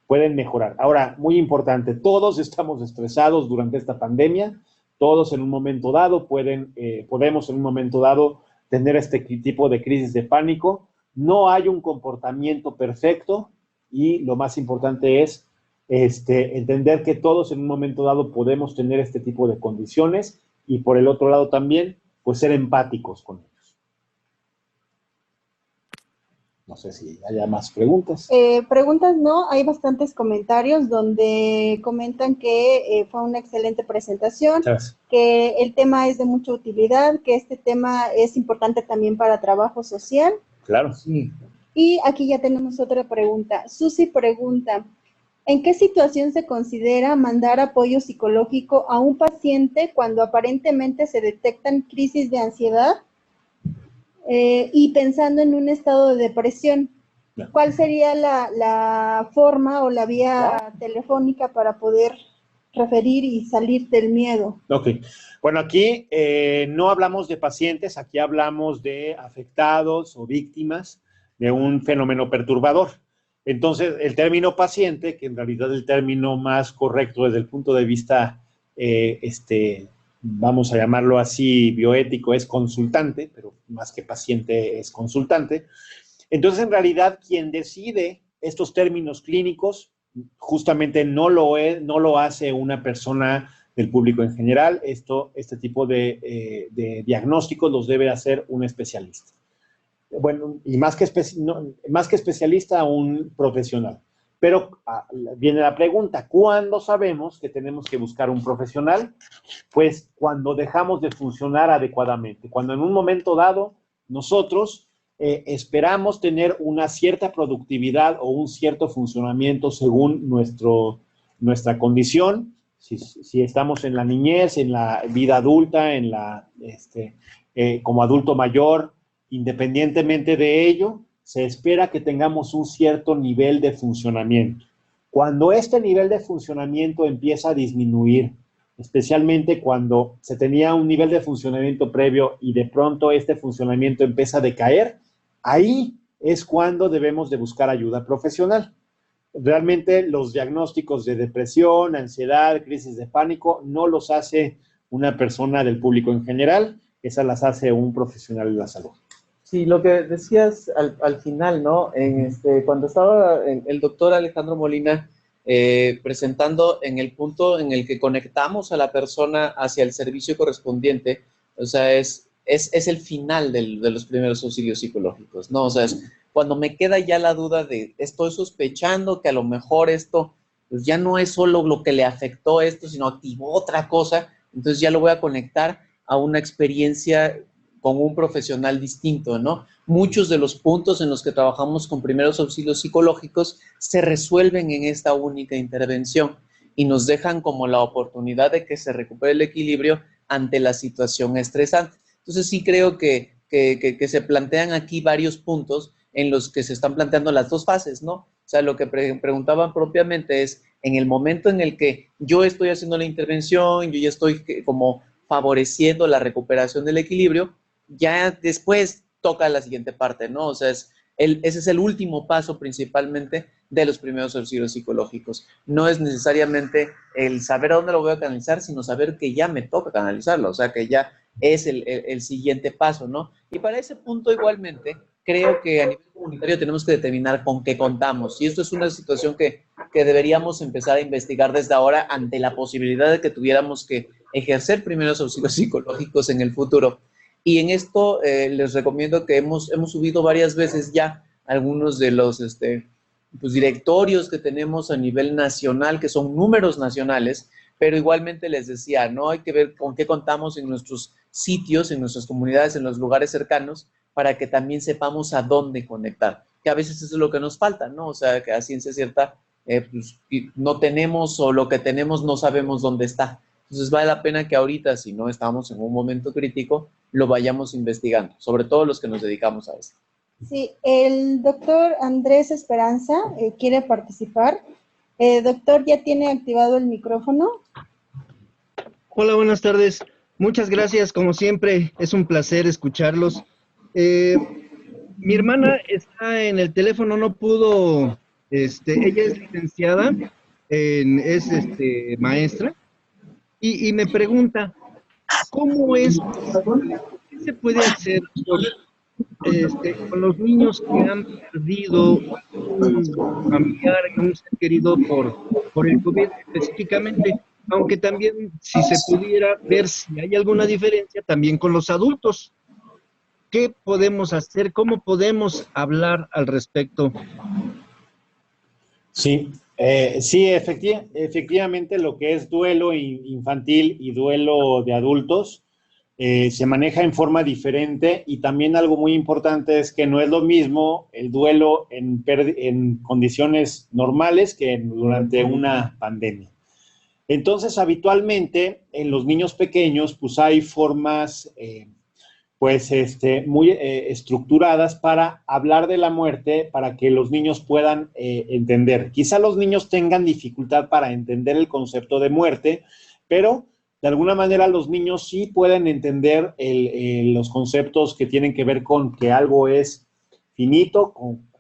mejorar. Ahora, muy importante, todos estamos estresados durante esta pandemia, todos en un momento dado podemos en un momento dado tener este tipo de crisis de pánico. No hay un comportamiento perfecto y lo más importante es entender que todos en un momento dado podemos tener este tipo de condiciones y por el otro lado también, pues ser empáticos con ellos. No sé si haya más preguntas. Preguntas no, hay bastantes comentarios donde comentan que fue una excelente presentación, Gracias. que el tema es de mucha utilidad, que este tema es importante también para trabajo social. Claro. Sí. Y aquí ya tenemos otra pregunta. Susi pregunta, ¿En qué situación se considera mandar apoyo psicológico a un paciente cuando aparentemente se detectan crisis de ansiedad y pensando en un estado de depresión? ¿Cuál sería la forma o la vía telefónica para poder referir y salir del miedo? Ok. Bueno, aquí no hablamos de pacientes, aquí hablamos de afectados o víctimas de un fenómeno perturbador. Entonces, el término paciente, que en realidad es el término más correcto desde el punto de vista, vamos a llamarlo así, bioético, es consultante, pero más que paciente es consultante. Entonces, en realidad, quien decide estos términos clínicos justamente no lo hace una persona del público en general. Este tipo de diagnósticos los debe hacer un especialista. Bueno, y más que especialista, un profesional. Pero viene la pregunta, ¿cuándo sabemos que tenemos que buscar un profesional? Pues cuando dejamos de funcionar adecuadamente, cuando en un momento dado nosotros esperamos tener una cierta productividad o un cierto funcionamiento según nuestra condición, si estamos en la niñez, en la vida adulta, como adulto mayor. Independientemente de ello, se espera que tengamos un cierto nivel de funcionamiento. Cuando este nivel de funcionamiento empieza a disminuir, especialmente cuando se tenía un nivel de funcionamiento previo y de pronto este funcionamiento empieza a decaer, ahí es cuando debemos de buscar ayuda profesional. Realmente los diagnósticos de depresión, ansiedad, crisis de pánico no los hace una persona del público en general, esas las hace un profesional de la salud. Sí, lo que decías al final, ¿no? Cuando estaba el doctor Alejandro Molina presentando en el punto en el que conectamos a la persona hacia el servicio correspondiente, o sea, es el final de los primeros auxilios psicológicos, ¿no? O sea, es cuando me queda ya la duda de estoy sospechando que a lo mejor esto, pues ya no es solo lo que le afectó esto, sino activó otra cosa, entonces ya lo voy a conectar a una experiencia con un profesional distinto, ¿no? Muchos de los puntos en los que trabajamos con primeros auxilios psicológicos se resuelven en esta única intervención y nos dejan como la oportunidad de que se recupere el equilibrio ante la situación estresante. Entonces sí creo que se plantean aquí varios puntos en los que se están planteando las dos fases, ¿no? O sea, lo que preguntaban propiamente es, en el momento en el que yo estoy haciendo la intervención, yo ya estoy como favoreciendo la recuperación del equilibrio, ya después toca la siguiente parte, ¿no? O sea, ese es el último paso principalmente de los primeros auxilios psicológicos. No es necesariamente el saber a dónde lo voy a canalizar, sino saber que ya me toca canalizarlo, o sea, que ya es el siguiente paso, ¿no? Y para ese punto igualmente, creo que a nivel comunitario tenemos que determinar con qué contamos. Y esto es una situación que deberíamos empezar a investigar desde ahora ante la posibilidad de que tuviéramos que ejercer primeros auxilios psicológicos en el futuro. Y en esto les recomiendo que hemos subido varias veces ya algunos de los pues, directorios que tenemos a nivel nacional, que son números nacionales, pero igualmente les decía, ¿no? Hay que ver con qué contamos en nuestros sitios, en nuestras comunidades, en los lugares cercanos, para que también sepamos a dónde conectar, que a veces eso es lo que nos falta, ¿no? O sea, que a ciencia cierta pues, no tenemos o lo que tenemos no sabemos dónde está. Entonces vale la pena que ahorita, si no estamos en un momento crítico, lo vayamos investigando, sobre todo los que nos dedicamos a esto. Sí, el doctor Andrés Esperanza quiere participar. Doctor, ¿ya tiene activado el micrófono? Hola, buenas tardes. Muchas gracias, como siempre, es un placer escucharlos. Mi hermana está en el teléfono, no pudo, ella es licenciada, es maestra, y me pregunta, ¿cómo es, qué se puede hacer con los niños que han perdido un familiar, un ser querido por el COVID específicamente? Aunque también, si se pudiera ver si hay alguna diferencia, también con los adultos. ¿Qué podemos hacer? ¿Cómo podemos hablar al respecto? Sí, efectivamente lo que es duelo infantil y duelo de adultos, se maneja en forma diferente, y también algo muy importante es que no es lo mismo el duelo en condiciones normales que durante una pandemia. Entonces, habitualmente en los niños pequeños, pues hay formas muy estructuradas para hablar de la muerte, para que los niños puedan entender. Quizá los niños tengan dificultad para entender el concepto de muerte, pero de alguna manera los niños sí pueden entender los conceptos que tienen que ver con que algo es finito,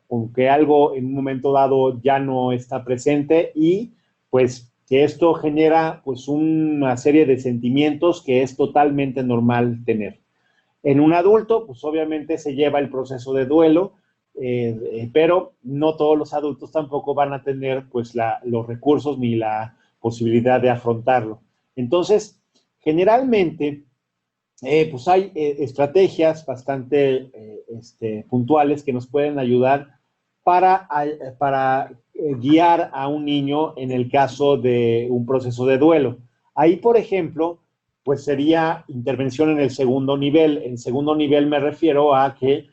con que algo en un momento dado ya no está presente, y pues que esto genera pues una serie de sentimientos que es totalmente normal tener. En un adulto, pues obviamente se lleva el proceso de duelo, pero no todos los adultos tampoco van a tener pues los recursos ni la posibilidad de afrontarlo. Entonces, generalmente, pues hay estrategias bastante puntuales que nos pueden ayudar para guiar a un niño en el caso de un proceso de duelo. Ahí, por ejemplo, pues sería intervención en el segundo nivel. En segundo nivel me refiero a que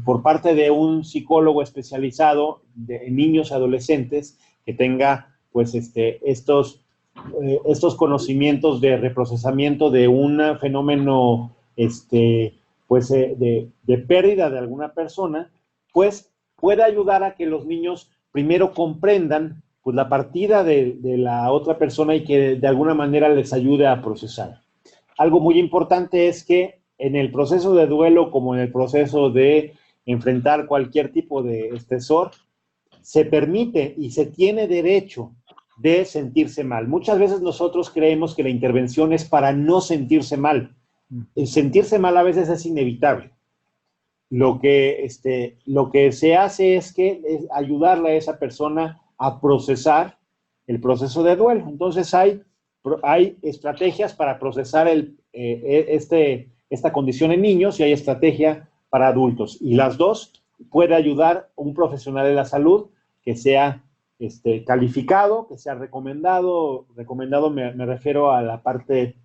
por parte de un psicólogo especializado en niños y adolescentes que tenga pues estos conocimientos de reprocesamiento de un fenómeno de pérdida de alguna persona, pues puede ayudar a que los niños primero comprendan pues la partida de la otra persona y que de alguna manera les ayude a procesar. Algo muy importante es que en el proceso de duelo, como en el proceso de enfrentar cualquier tipo de estresor, se permite y se tiene derecho de sentirse mal. Muchas veces nosotros creemos que la intervención es para no sentirse mal. El sentirse mal a veces es inevitable. Lo que se hace es ayudarle a esa persona a procesar el proceso de duelo. Entonces hay estrategias para procesar esta condición en niños, y hay estrategia para adultos. Y las dos puede ayudar un profesional de la salud que sea calificado, que sea recomendado. Recomendado me refiero a la parte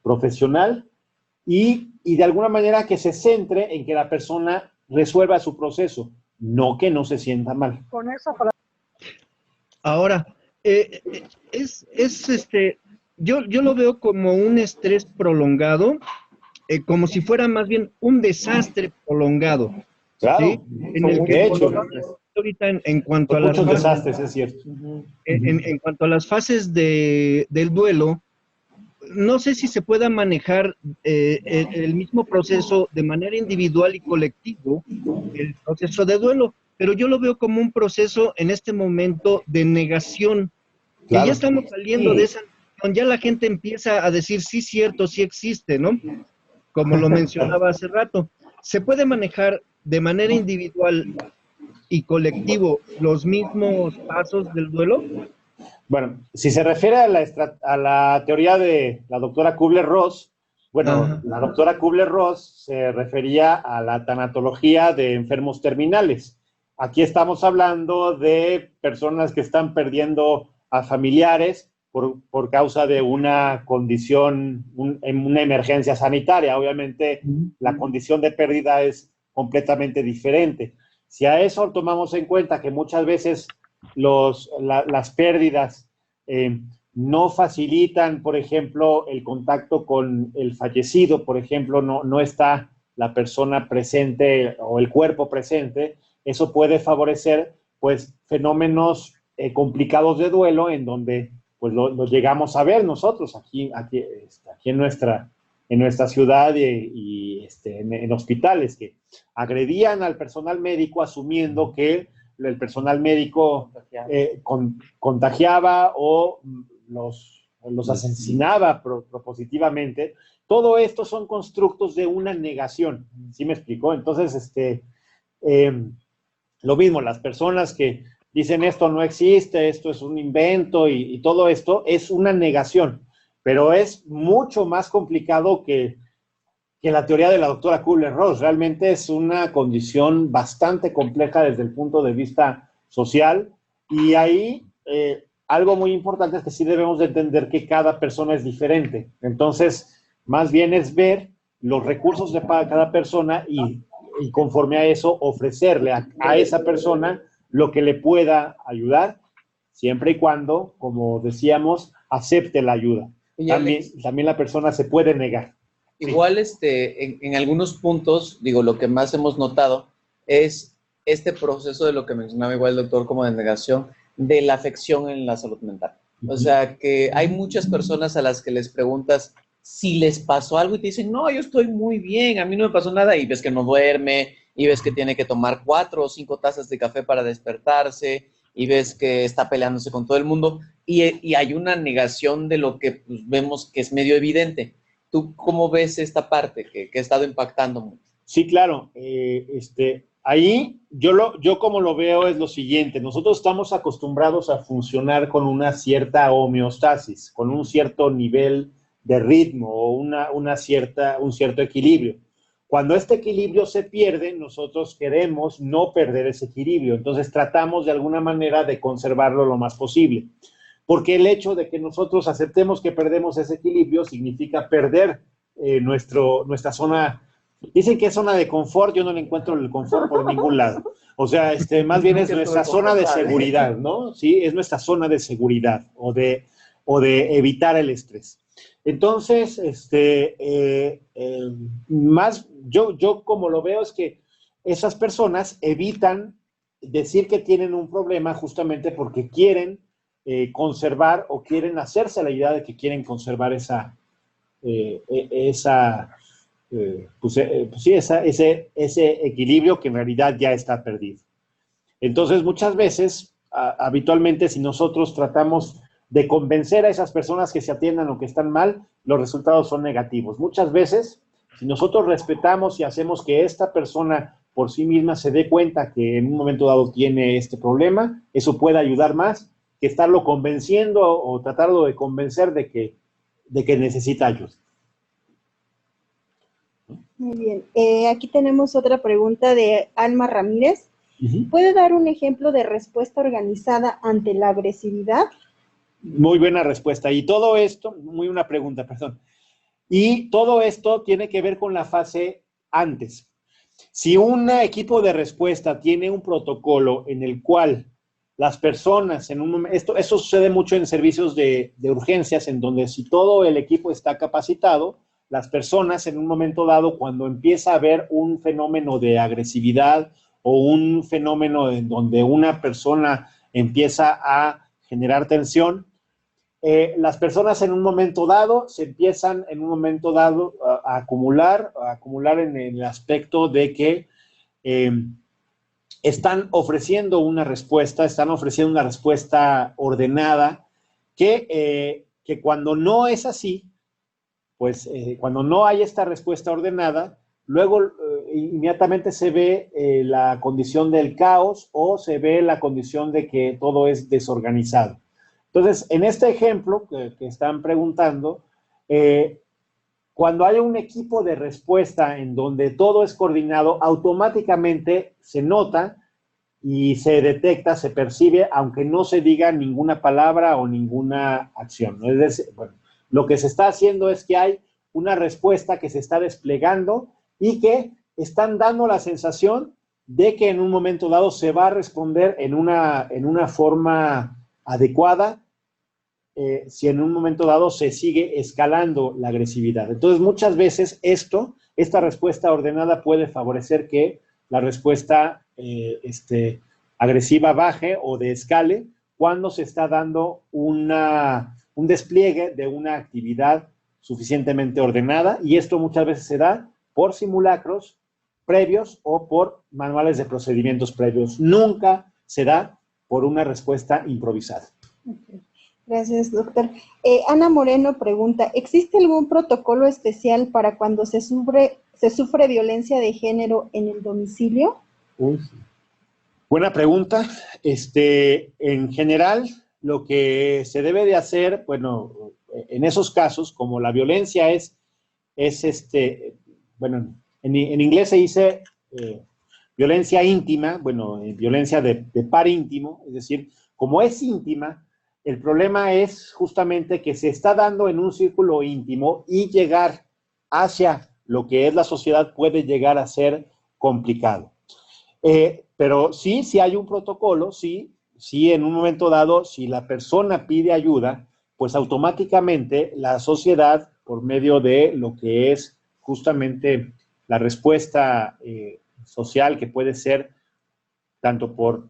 profesional, y de alguna manera que se centre en que la persona resuelva su proceso, no que no se sienta mal. Con eso, Ahora, yo lo veo como un estrés prolongado, como si fuera más bien un desastre prolongado. Claro, ¿sí? En el que, de hecho, ahorita en cuanto a las muchos fases, desastres, es cierto. en cuanto a las fases del duelo, no sé si se pueda manejar el mismo proceso de manera individual y colectivo, el proceso de duelo, pero yo lo veo como un proceso en este momento de negación, que Claro. ya estamos saliendo de esa negación, ya la gente empieza a decir, sí, cierto, sí existe, ¿no? Como lo mencionaba hace rato. ¿Se puede manejar de manera individual y colectivo los mismos pasos del duelo? Bueno, si se refiere a la teoría de la doctora Kubler-Ross, bueno, Ajá. la doctora Kubler-Ross se refería a la tanatología de enfermos terminales. Aquí estamos hablando de personas que están perdiendo a familiares por causa de una condición, una emergencia sanitaria. Obviamente, la condición de pérdida es completamente diferente. Si a eso tomamos en cuenta que muchas veces las pérdidas no facilitan, por ejemplo, el contacto con el fallecido, por ejemplo, no está la persona presente o el cuerpo presente, eso puede favorecer pues fenómenos complicados de duelo, en donde pues lo llegamos a ver nosotros aquí en nuestra ciudad y en hospitales, que agredían al personal médico asumiendo que el personal médico contagiaba o los asesinaba propositivamente. Todo esto son constructos de una negación, ¿sí me explicó? Entonces, lo mismo, las personas que dicen esto no existe, esto es un invento y todo esto es una negación, pero es mucho más complicado que la teoría de la doctora Kubler-Ross. Realmente es una condición bastante compleja desde el punto de vista social, y ahí algo muy importante es que sí debemos de entender que cada persona es diferente. Entonces, más bien es ver los recursos de cada persona y conforme a eso ofrecerle a esa persona lo que le pueda ayudar, siempre y cuando, como decíamos, acepte la ayuda. También la persona se puede negar. Igual, en algunos puntos, digo, lo que más hemos notado es este proceso de lo que mencionaba igual el doctor como de negación de la afección en la salud mental. O sea, que hay muchas personas a las que les preguntas si les pasó algo y te dicen, no, yo estoy muy bien, a mí no me pasó nada, y ves que no duerme, y ves que tiene que tomar 4 o 5 tazas de café para despertarse, y ves que está peleándose con todo el mundo, y hay una negación de lo que pues, vemos que es medio evidente. ¿Tú cómo ves esta parte que ha estado impactando mucho? Sí, claro. Ahí yo como lo veo es lo siguiente. Nosotros estamos acostumbrados a funcionar con una cierta homeostasis, con un cierto nivel de ritmo o un cierto equilibrio. Cuando este equilibrio se pierde, nosotros queremos no perder ese equilibrio. Entonces tratamos de alguna manera de conservarlo lo más posible. Porque el hecho de que nosotros aceptemos que perdemos ese equilibrio significa perder nuestra zona. Dicen que es zona de confort, yo no le encuentro el confort por ningún lado. O sea, más bien es nuestra zona de seguridad, ¿no? Sí, es nuestra zona de seguridad o de evitar el estrés. Entonces, yo como lo veo es que esas personas evitan decir que tienen un problema justamente porque quieren conservar o quieren hacerse la idea de que quieren conservar ese equilibrio que en realidad ya está perdido. Entonces, muchas veces, habitualmente, si nosotros tratamos de convencer a esas personas que se atiendan o que están mal, los resultados son negativos. Muchas veces, si nosotros respetamos y hacemos que esta persona por sí misma se dé cuenta que en un momento dado tiene este problema, eso puede ayudar más que estarlo convenciendo o tratarlo de convencer de que necesita ayuda. Muy bien. Aquí tenemos otra pregunta de Alma Ramírez. ¿Puede dar un ejemplo de respuesta organizada ante la agresividad? Muy buena respuesta. Y todo esto, muy buena pregunta, perdón. Y todo esto tiene que ver con la fase antes. Si un equipo de respuesta tiene un protocolo en el cual las personas, eso sucede mucho en servicios de urgencias, en donde si todo el equipo está capacitado, las personas en un momento dado, cuando empieza a haber un fenómeno de agresividad o un fenómeno en donde una persona empieza a generar tensión, las personas en un momento dado se empiezan a acumular en el aspecto de que están ofreciendo una respuesta ordenada que cuando no es así, pues cuando no hay esta respuesta ordenada, luego inmediatamente se ve la condición del caos o se ve la condición de que todo es desorganizado. Entonces, en este ejemplo que están preguntando, cuando hay un equipo de respuesta en donde todo es coordinado, automáticamente se nota y se detecta, se percibe, aunque no se diga ninguna palabra o ninguna acción, ¿no? Es decir, bueno, lo que se está haciendo es que hay una respuesta que se está desplegando y que están dando la sensación de que en un momento dado se va a responder en una forma adecuada, si en un momento dado se sigue escalando la agresividad. Entonces, muchas veces esta respuesta ordenada puede favorecer que la respuesta agresiva baje o descale cuando se está dando un despliegue de una actividad suficientemente ordenada, y esto muchas veces se da por simulacros previos o por manuales de procedimientos previos. Nunca se da por una respuesta improvisada. Okay. Gracias, doctor. Ana Moreno pregunta, ¿existe algún protocolo especial para cuando se sufre violencia de género en el domicilio? Buena pregunta. En general, lo que se debe de hacer, bueno, en esos casos, como la violencia bueno, en inglés se dice violencia íntima, bueno, violencia de par íntimo, es decir, como es íntima, el problema es justamente que se está dando en un círculo íntimo y llegar hacia lo que es la sociedad puede llegar a ser complicado. Pero sí hay un protocolo, sí en un momento dado, si la persona pide ayuda, pues automáticamente la sociedad, por medio de lo que es justamente la respuesta social, que puede ser tanto por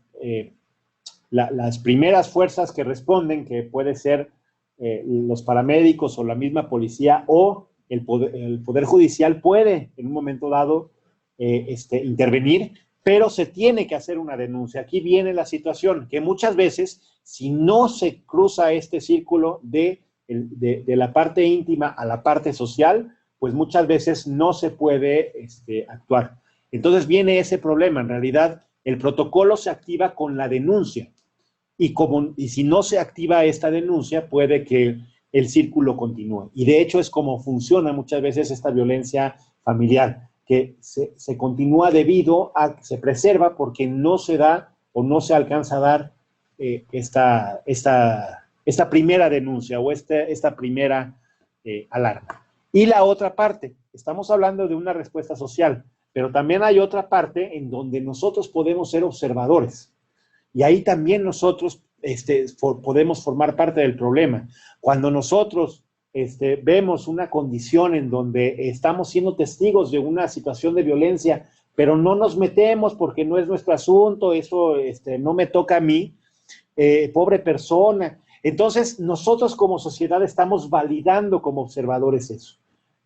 las primeras fuerzas que responden, que puede ser los paramédicos o la misma policía, o el poder judicial puede en un momento dado intervenir, pero se tiene que hacer una denuncia. Aquí viene la situación, que muchas veces, si no se cruza este círculo de la parte íntima a la parte social, pues muchas veces no se puede actuar. Entonces viene ese problema. En realidad, el protocolo se activa con la denuncia. Y si no se activa esta denuncia, puede que el círculo continúe. Y de hecho es como funciona muchas veces esta violencia familiar, que se continúa debido a que se preserva porque no se da o no se alcanza a dar esta primera denuncia o esta primera alarma. Y la otra parte, estamos hablando de una respuesta social, pero también hay otra parte en donde nosotros podemos ser observadores. Y ahí también nosotros podemos formar parte del problema. Cuando nosotros vemos una condición en donde estamos siendo testigos de una situación de violencia, pero no nos metemos porque no es nuestro asunto, eso no me toca a mí, pobre persona. Entonces, nosotros como sociedad estamos validando como observadores eso.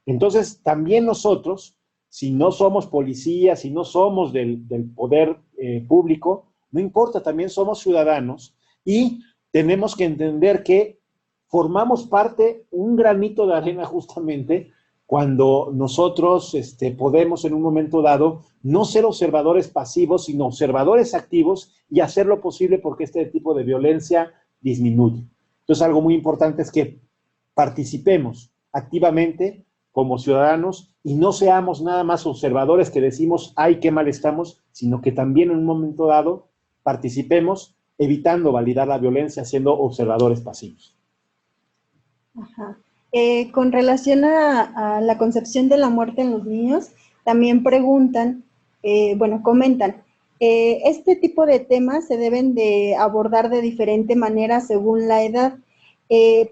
Entonces, también nosotros, si no somos policías, si no somos del poder público, no importa, también somos ciudadanos y tenemos que entender que formamos parte, un granito de arena justamente, cuando nosotros podemos en un momento dado no ser observadores pasivos, sino observadores activos y hacer lo posible porque este tipo de violencia disminuye. Entonces, algo muy importante es que participemos activamente como ciudadanos y no seamos nada más observadores que decimos, ay, qué mal estamos, sino que también en un momento dado participemos evitando validar la violencia, siendo observadores pasivos. Ajá. Con relación a la concepción de la muerte en los niños, también preguntan, comentan, este tipo de temas se deben de abordar de diferente manera según la edad.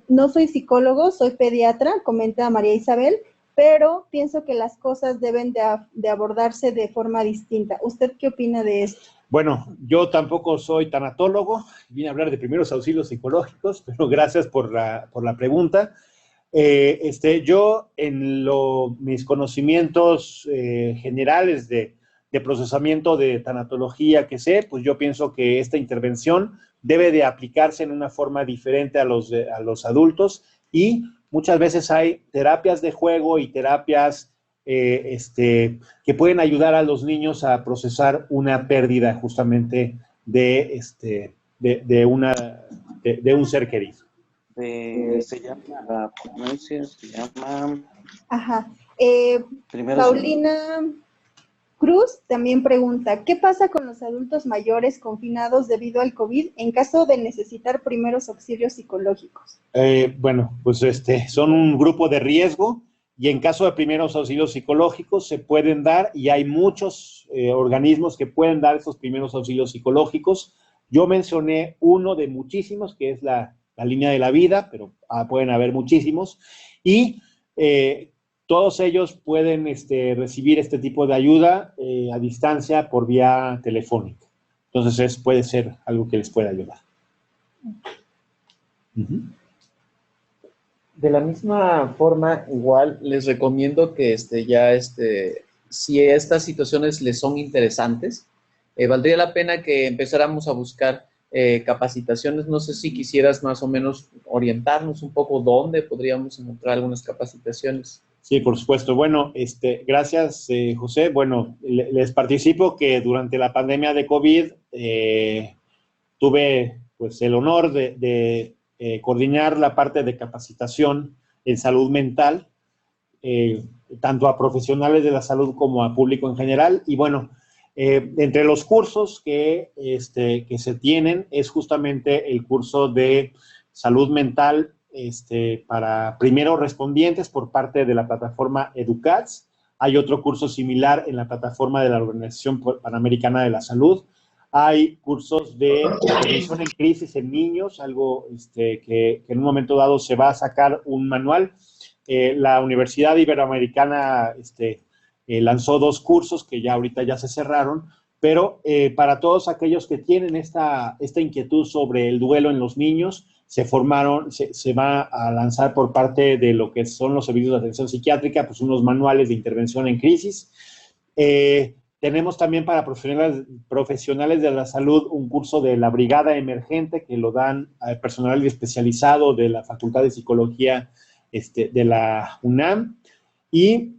No soy psicólogo, soy pediatra, comenta María Isabel, pero pienso que las cosas deben de abordarse de forma distinta. ¿Usted qué opina de esto? Bueno, yo tampoco soy tanatólogo, vine a hablar de primeros auxilios psicológicos, pero gracias por la pregunta. Yo en mis conocimientos generales de procesamiento de tanatología que sé, pues yo pienso que esta intervención debe de aplicarse en una forma diferente a los adultos y muchas veces hay terapias de juego y terapias que pueden ayudar a los niños a procesar una pérdida justamente de un ser querido. Se llama la ponencia, se llama... Ajá. Paulina Cruz también pregunta, ¿qué pasa con los adultos mayores confinados debido al COVID en caso de necesitar primeros auxilios psicológicos? Pues son un grupo de riesgo y en caso de primeros auxilios psicológicos se pueden dar y hay muchos organismos que pueden dar esos primeros auxilios psicológicos. Yo mencioné uno de muchísimos, que es la línea de la vida, pero pueden haber muchísimos, y todos ellos pueden recibir este tipo de ayuda a distancia por vía telefónica. Entonces, puede ser algo que les pueda ayudar. Uh-huh. De la misma forma, igual les recomiendo que si estas situaciones les son interesantes, valdría la pena que empezáramos a buscar capacitaciones. No sé si quisieras más o menos orientarnos un poco dónde podríamos encontrar algunas capacitaciones. Sí, por supuesto. Bueno, gracias, José. Bueno, les participo que durante la pandemia de COVID tuve pues el honor de coordinar la parte de capacitación en salud mental, tanto a profesionales de la salud como a público en general. Y bueno, entre los cursos que se tienen es justamente el curso de salud mental para primeros respondientes por parte de la plataforma EDUCATS. Hay otro curso similar en la plataforma de la Organización Panamericana de la Salud. Hay cursos de prevención en crisis en niños, algo que en un momento dado se va a sacar un manual. La Universidad Iberoamericana lanzó 2 cursos que ya ahorita ya se cerraron, pero para todos aquellos que tienen esta inquietud sobre el duelo en los niños, se va a lanzar por parte de lo que son los servicios de atención psiquiátrica, pues unos manuales de intervención en crisis. Tenemos también para profesionales de la salud un curso de la Brigada Emergente que lo dan al personal especializado de la Facultad de Psicología de la UNAM. Y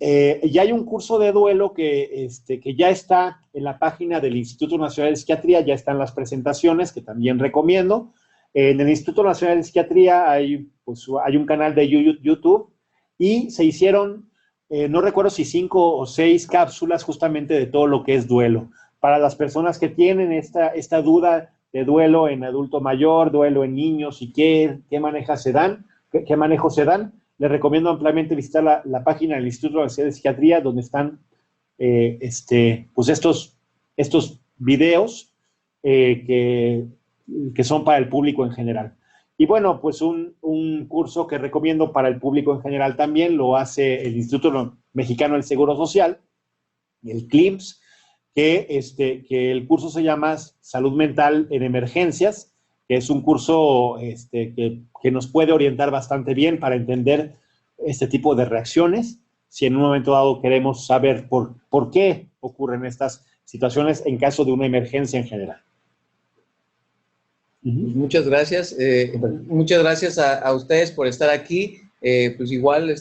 ya hay un curso de duelo que ya está en la página del Instituto Nacional de Psiquiatría, ya están las presentaciones que también recomiendo. En el Instituto Nacional de Psiquiatría hay un canal de YouTube y se hicieron, no recuerdo si 5 o 6 cápsulas justamente de todo lo que es duelo. Para las personas que tienen esta duda de duelo en adulto mayor, duelo en niños y qué manejos se dan, les recomiendo ampliamente visitar la página del Instituto Nacional de Psiquiatría, donde están estos videos que son para el público en general. Y bueno, pues un curso que recomiendo para el público en general también lo hace el Instituto Mexicano del Seguro Social, el CLIMS, que el curso se llama Salud Mental en Emergencias, que es un curso que nos puede orientar bastante bien para entender este tipo de reacciones, si en un momento dado queremos saber por qué ocurren estas situaciones en caso de una emergencia en general. Muchas gracias. Muchas gracias a ustedes por estar aquí. Pues igual,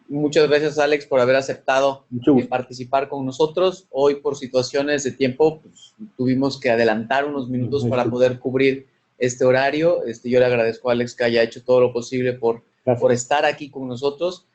muchas gracias, Alex, por haber aceptado participar con nosotros. Hoy, por situaciones de tiempo, pues, tuvimos que adelantar unos minutos para poder cubrir este horario. Yo le agradezco a Alex que haya hecho todo lo posible por estar aquí con nosotros.